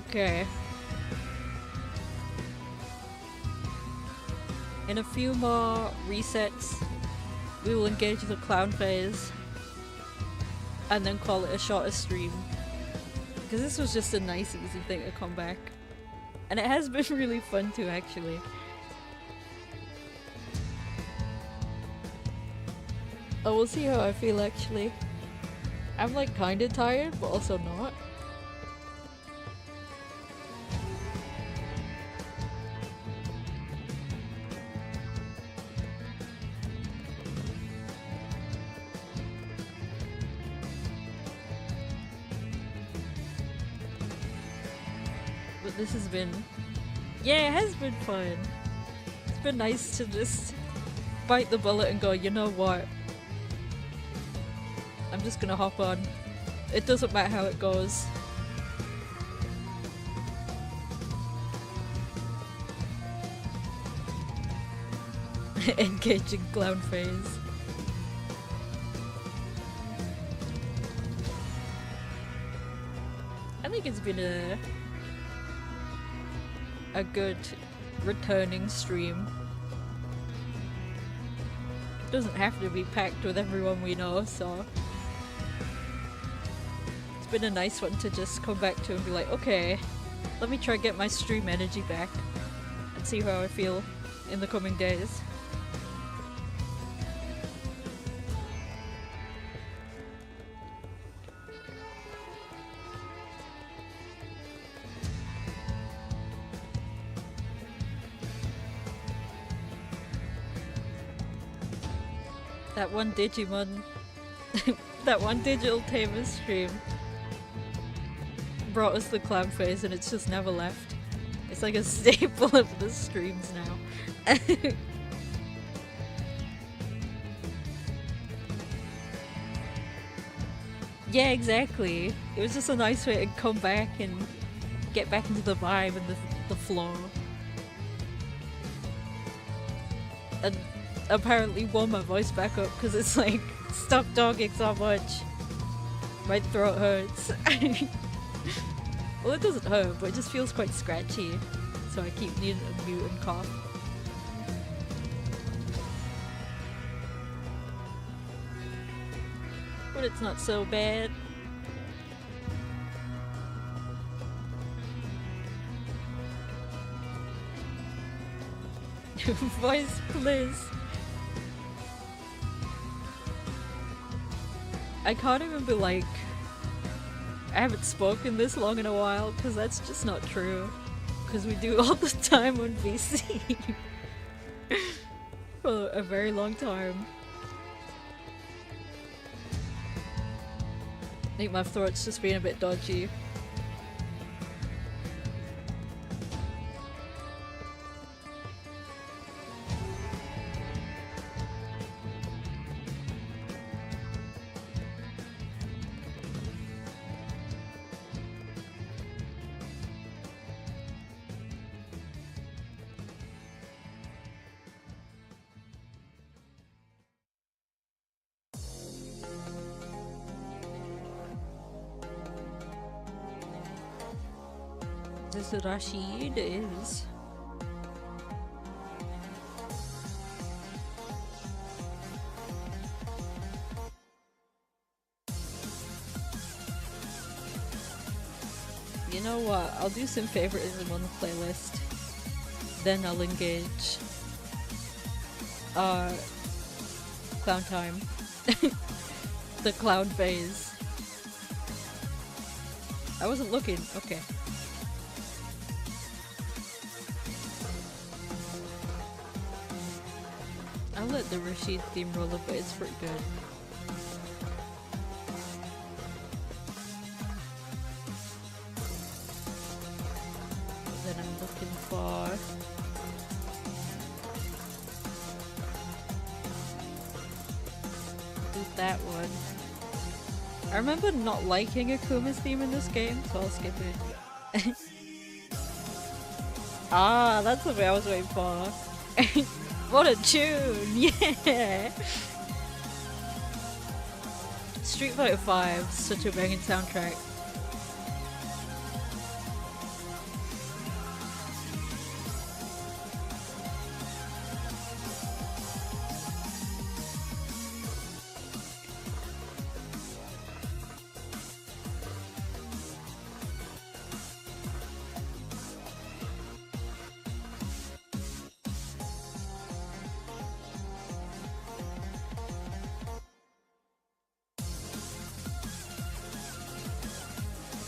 Okay. In a few more resets, we will engage the clown phase and then call it a shorter stream. Because this was just a nice, easy thing to come back. And it has been really fun too, actually. Oh, we'll see how I feel, actually. I'm like kinda tired, but also not. This has been... yeah, it has been fun. It's been nice to just bite the bullet and go, you know what? I'm just gonna hop on. It doesn't matter how it goes. Engaging clown phase. I think it's been a good returning stream. It doesn't have to be packed with everyone we know, so it's been a nice one to just come back to and be like, okay, let me try and get my stream energy back and see how I feel in the coming days. That one Digimon, that one digital Tamer stream brought us the clown phase and it's just never left. It's like a staple of the streams now. Yeah, exactly. It was just a nice way to come back and get back into the vibe and the flow. And apparently warm my voice back up because it's like, stop talking so much. My throat hurts. Well, it doesn't hurt, but it just feels quite scratchy. So I keep needing to mute and cough. But it's not so bad. Voice, please. I can't even be like, I haven't spoken this long in a while, because that's just not true. Because we do all the time on VC. For a very long time. I think my throat's just being a bit dodgy. This Rashid is... You know what, I'll do some favoritism on the playlist. Then I'll engage. Clown time. The clown phase. I wasn't looking, okay. I'll let the Rashid theme roll a bit, it's pretty good. Then I'm looking for... do that one. I remember not liking Akuma's theme in this game, so I'll skip it. Ah, that's the way I was waiting for. What a tune! Yeah! Street Fighter 5, such a banging soundtrack.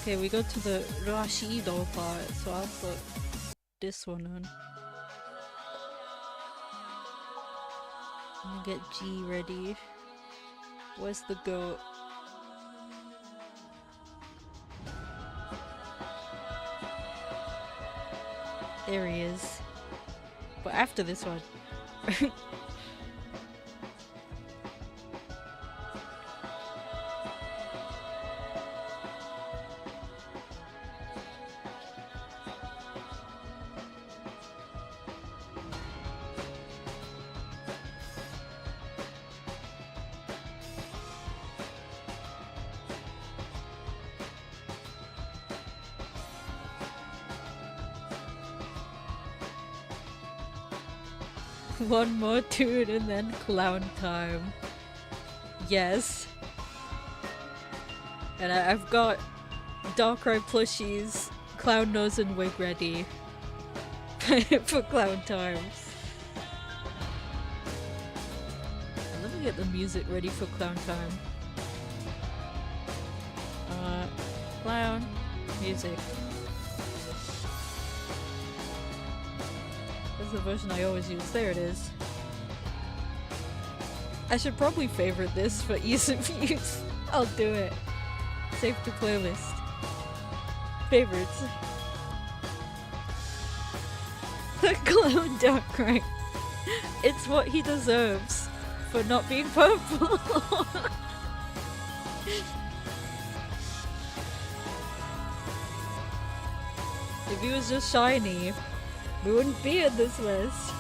Okay, we go to the Rashido part, so I'll put this one on. I'm gonna get G ready. Where's the goat? There he is. But after this one. One more tune and then clown time. Yes. And I've got Darkrai plushies, clown nose and wig ready for clown time. And let me get the music ready for clown time. Clown music. That's the version I always use. There it is. I should probably favorite this for ease of use. I'll do it. Save to playlist. Favorites. The clown Darkrai. It's what he deserves for not being purple. If he was just shiny, we wouldn't be in this mess.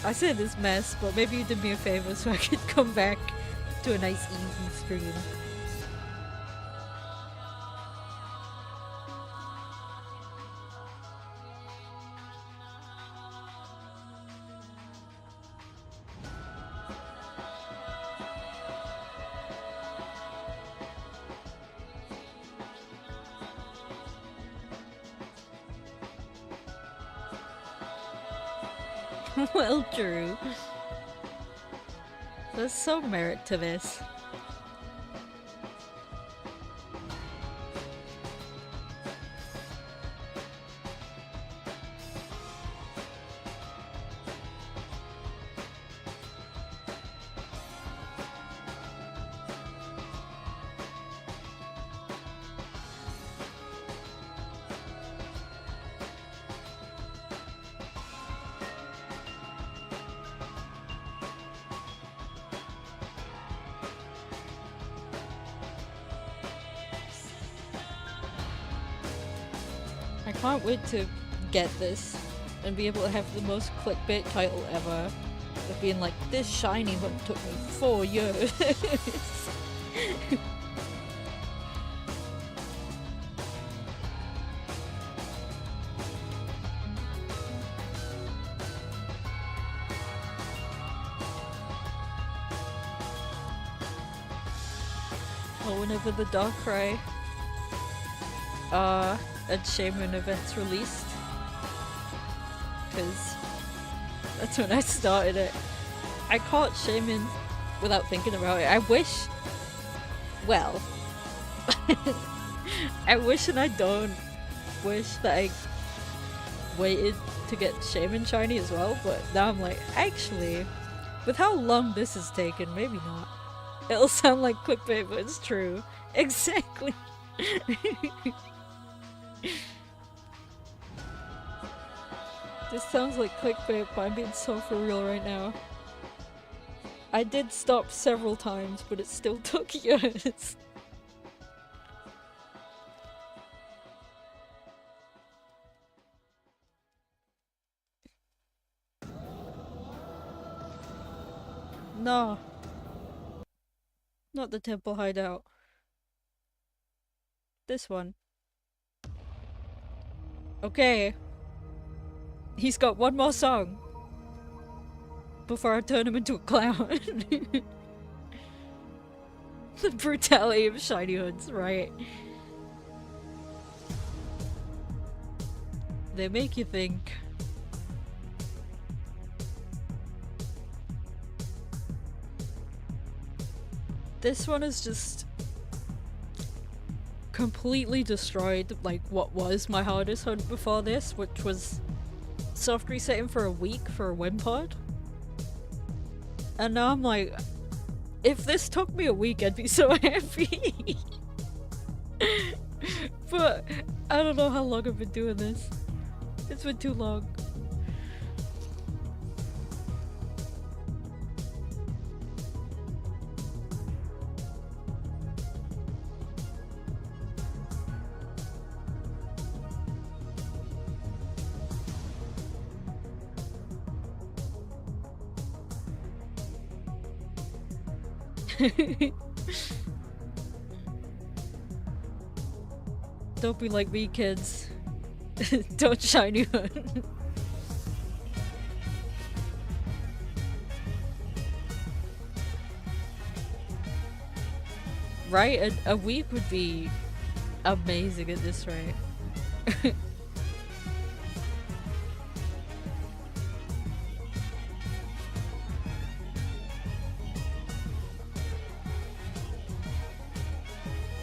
I said this mess, but maybe you did me a favor so I could come back to a nice easy stream. Well, true. There's some merit to this. I can't wait to get this and be able to have the most clickbait title ever of being like, this shiny hunt took me 4 years. Or whenever the Darkrai and Shaman events released, because that's when I started it. I caught Shaman without thinking about it. I wish, well, I wish and I don't wish that I waited to get Shaman shiny as well, but now I'm like, actually, with how long this has taken, maybe not. It'll sound like clickbait, but it's true. Exactly. This sounds like clickbait, but I'm being so for real right now. I did stop several times, but it still took years. No. Not the temple hideout. This one. Okay. He's got one more song before I turn him into a clown. The brutality of shiny hoods, right? They make you think. This one is just completely destroyed like what was my hardest hunt before this, which was soft resetting for a week for a Wimpod. And now I'm like, if this took me a week, I'd be so happy. But I don't know how long I've been doing this. It's been too long. Don't be like me, kids. Don't shiny hunt. Right? A week would be amazing at this rate.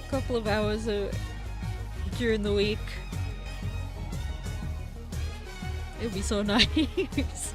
Couple of hours during the week. It'd be so nice.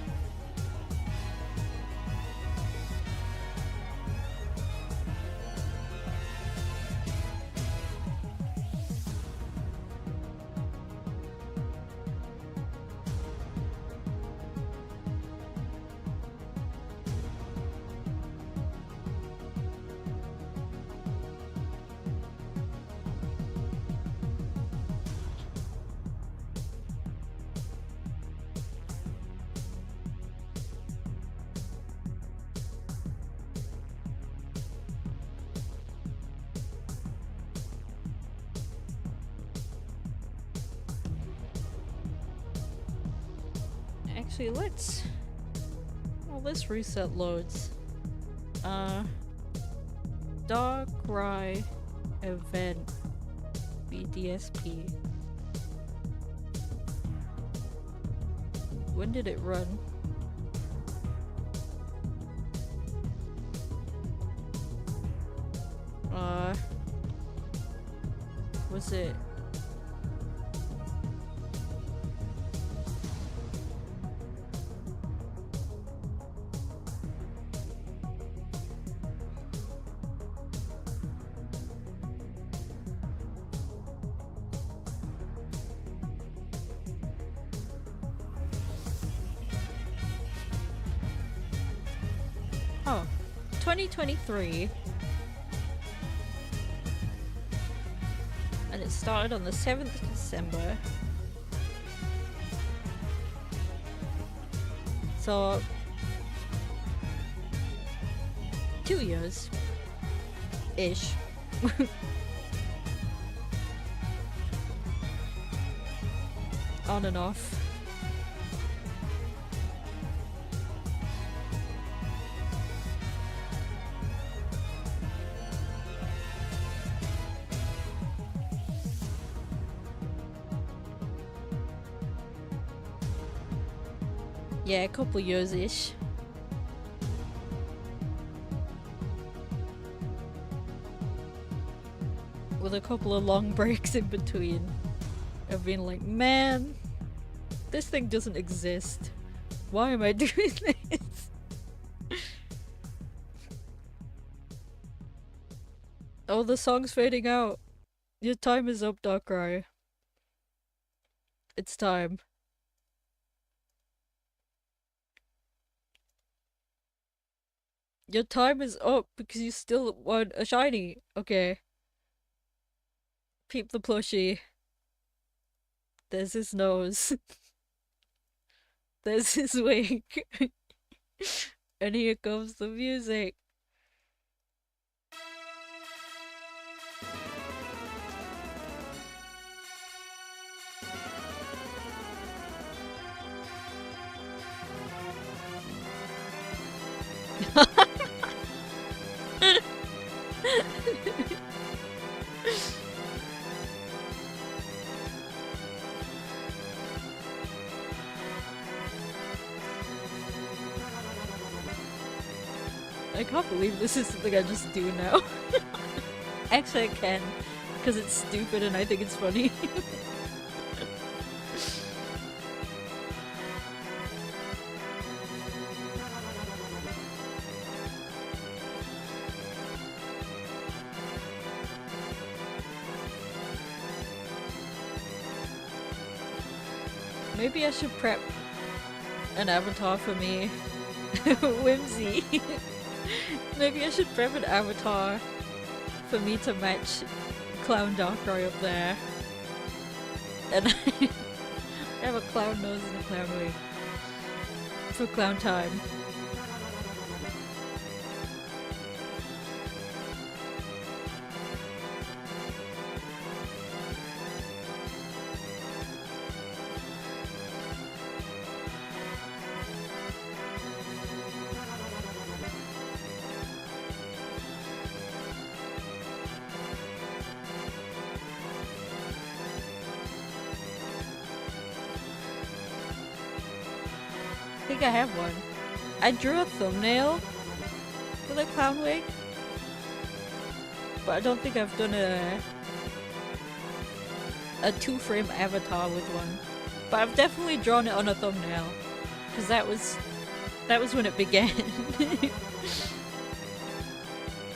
Actually, let's... Well, this reset loads. Darkrai event BDSP. When did it run? Was it... Oh, 2023. And it started on the 7th of December. So... 2 years. Ish. On and off. Yeah, a couple years-ish. With a couple of long breaks in between. I've been like, man, this thing doesn't exist. Why am I doing this? Oh, the song's fading out. Your time is up, Darkrai. It's time. Your time is up because you still want a shiny. Okay. Peep the plushie. There's his nose. There's his wing. And here comes the music. I can't believe this is something I just do now. Actually, I can, because it's stupid and I think it's funny. Maybe I should prep an avatar for me. Whimsy. Maybe I should prep an avatar for me to match Clown Darkrai up there. And I have a clown nose and a clown wing. For clown time. I think I have one. I drew a thumbnail with a clown wig, but I don't think I've done a 2-frame avatar with one. But I've definitely drawn it on a thumbnail, because that was when it began.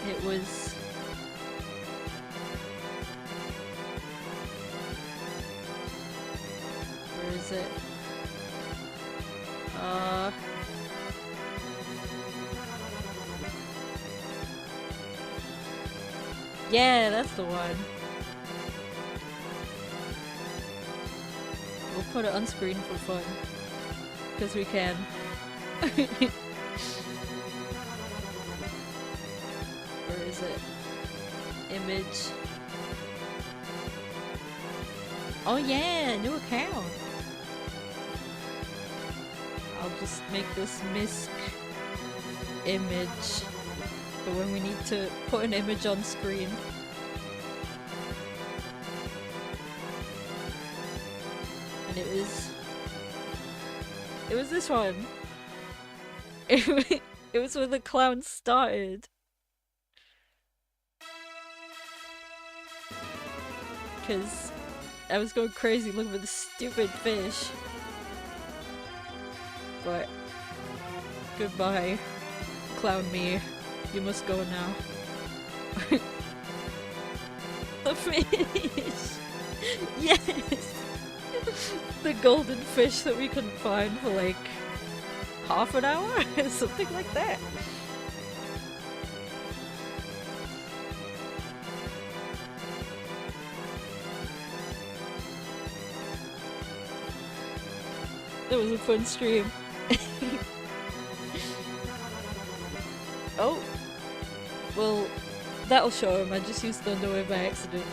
It was... Where is it? Yeah, that's the one. We'll put it on screen for fun. Because we can. Where is it? Image. Oh yeah, new account. just make this misc image for when we need to put an image on screen. And it was this one. It was when the clown started. Because I was going crazy looking for the stupid fish. But goodbye, clown me. You must go now. The fish! Yes! The golden fish that we couldn't find for like half an hour? Something like that. It was a fun stream. Oh! Well, that'll show him. I just used the underwear by accident.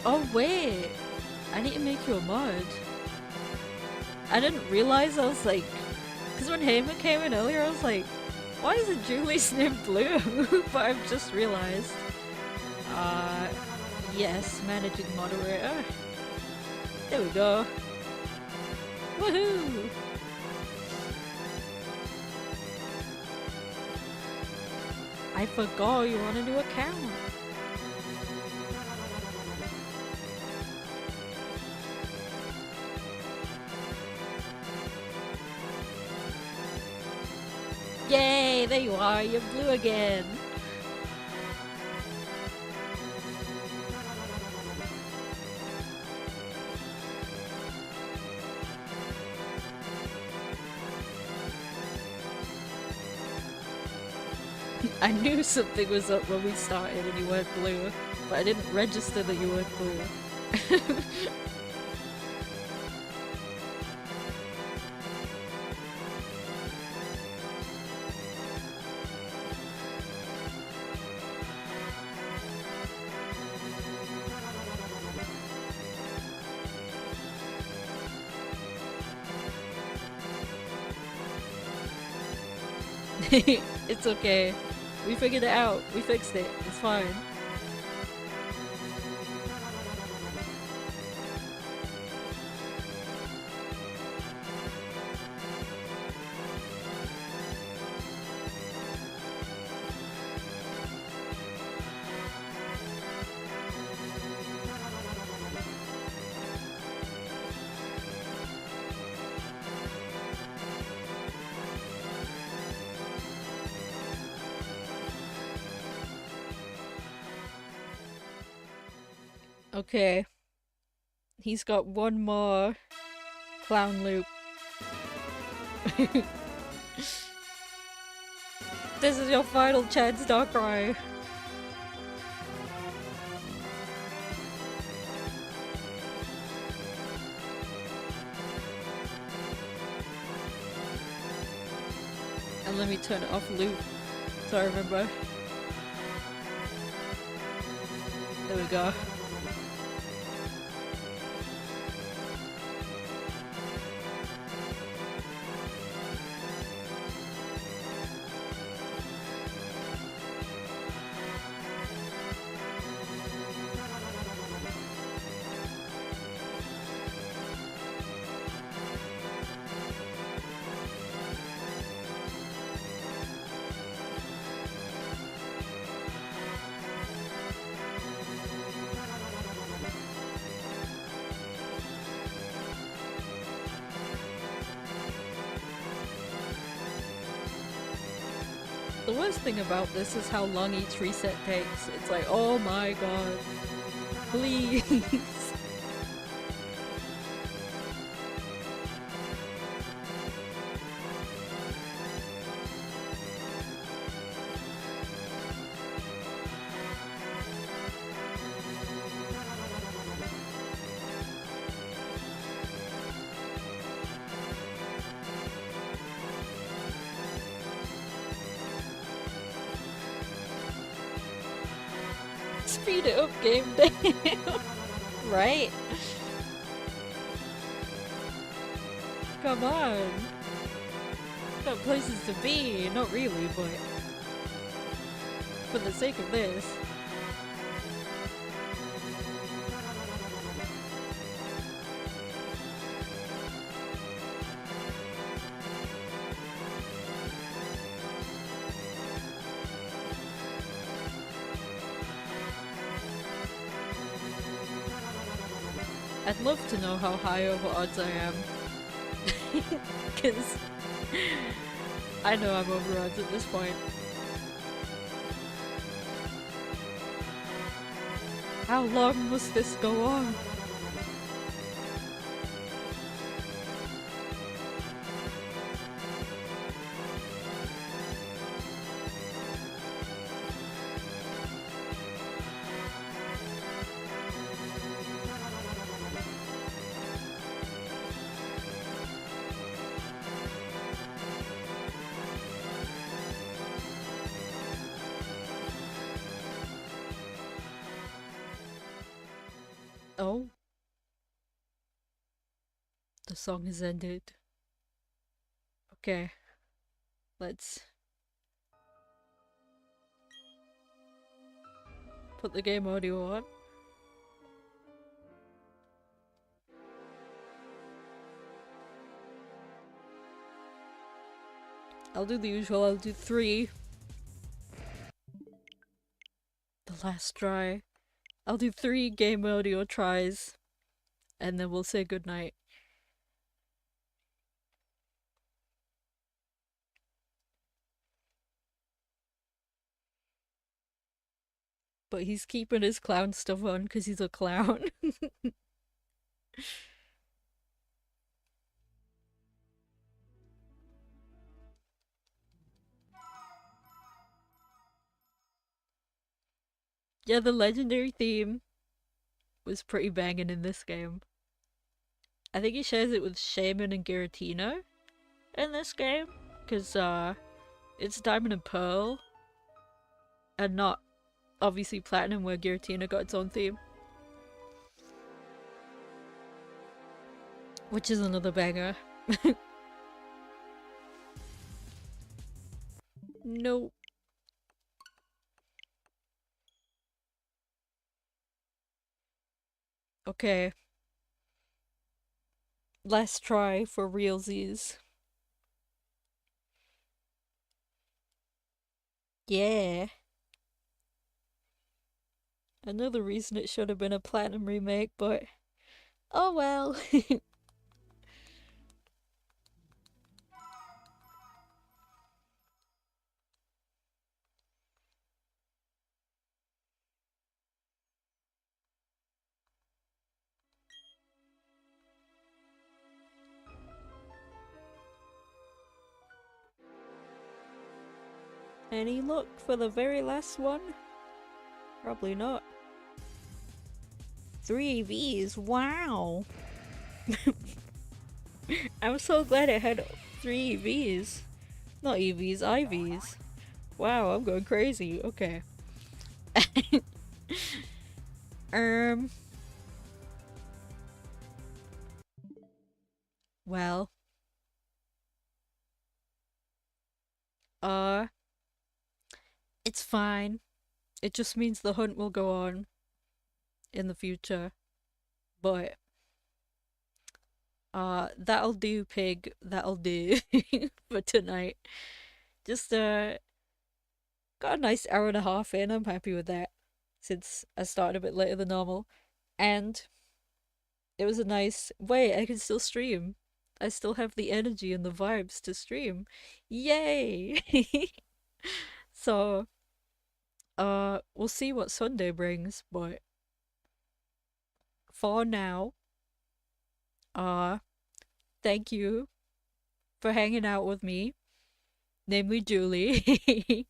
Oh wait! I need to make you a mod. I didn't realize, I was like... Because when Heyman came in earlier, I was like, why is it Julie's name Blue? But I've just realized. Yes, managing moderator. There we go. Woohoo! I forgot you want a new account. Yay, there you are, you're blue again. I knew something was up when we started and you weren't blue, but I didn't register that you weren't blue. It's okay. We figured it out. We fixed it. It's fine. Okay. He's got one more clown loop. This is your final chance, Darkrai. And let me turn it off loop so I remember. There we go. The worst thing about this is how long each reset takes. It's like, oh my god. Please. Speed it up, game day. Right? Come on. Got places to be. Not really, but for the sake of this. I'd love to know how high over odds I am. Because I know I'm over odds at this point. How long must this go on? Oh, the song has ended. Okay, let's put the game audio on. I'll do the usual, I'll do 3. The last try. I'll do 3 game audio tries, and then we'll say goodnight. But he's keeping his clown stuff on because he's a clown. Yeah, the legendary theme was pretty banging in this game. I think he shares it with Shaman and Giratina in this game, because it's Diamond and Pearl, and not obviously Platinum where Giratina got its own theme. Which is another banger. No. Okay. Last try for realsies. Yeah. Another reason it should have been a Platinum remake, but oh well. Any luck for the very last one? Probably not. 3 Vs, wow! I'm so glad it had 3 EVs. Not EVs, IVs. Wow, I'm going crazy. Okay. um. Well. Uh. It's fine. It just means the hunt will go on in the future. But that'll do, pig. That'll do for tonight. Just got a nice hour and a half in. I'm happy with that. Since I started a bit later than normal. And it was a nice wait, I can still stream. I still have the energy and the vibes to stream. Yay! So, we'll see what Sunday brings, but for now, uh, thank you for hanging out with me, namely Julie.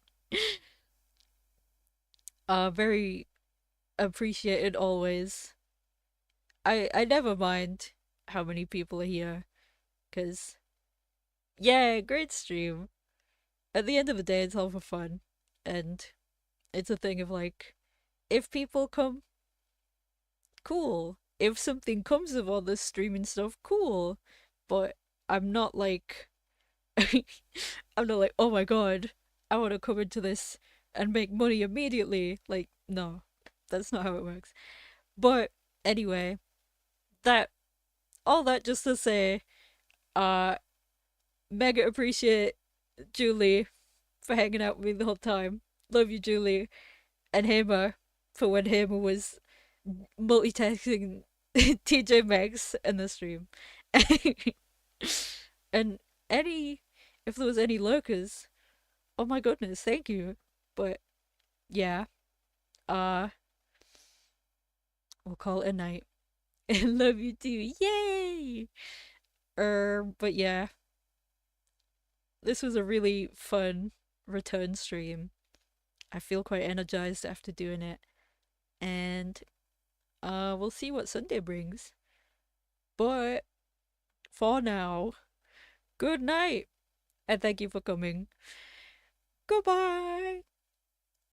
Very appreciated always. I never mind how many people are here, cause yeah, great stream. At the end of the day, it's all for fun, and it's a thing of like if people come, cool. If something comes of all this streaming stuff, cool. But I'm not like I'm not like, oh my god, I want to come into this and make money immediately. Like, no, that's not how it works. But anyway, that all that just to say, uh, mega appreciate Julie for hanging out with me the whole time. Love you, Julie, and Hamer for when Hamer was multitasking TJ Maxx in the stream. And any, if there was any lurkers, oh my goodness, thank you. But yeah, uh, we'll call it a night. And love you too. Yay! But yeah, this was a really fun return stream. I feel quite energized after doing it. And we'll see what Sunday brings. But for now, good night and thank you for coming. Goodbye.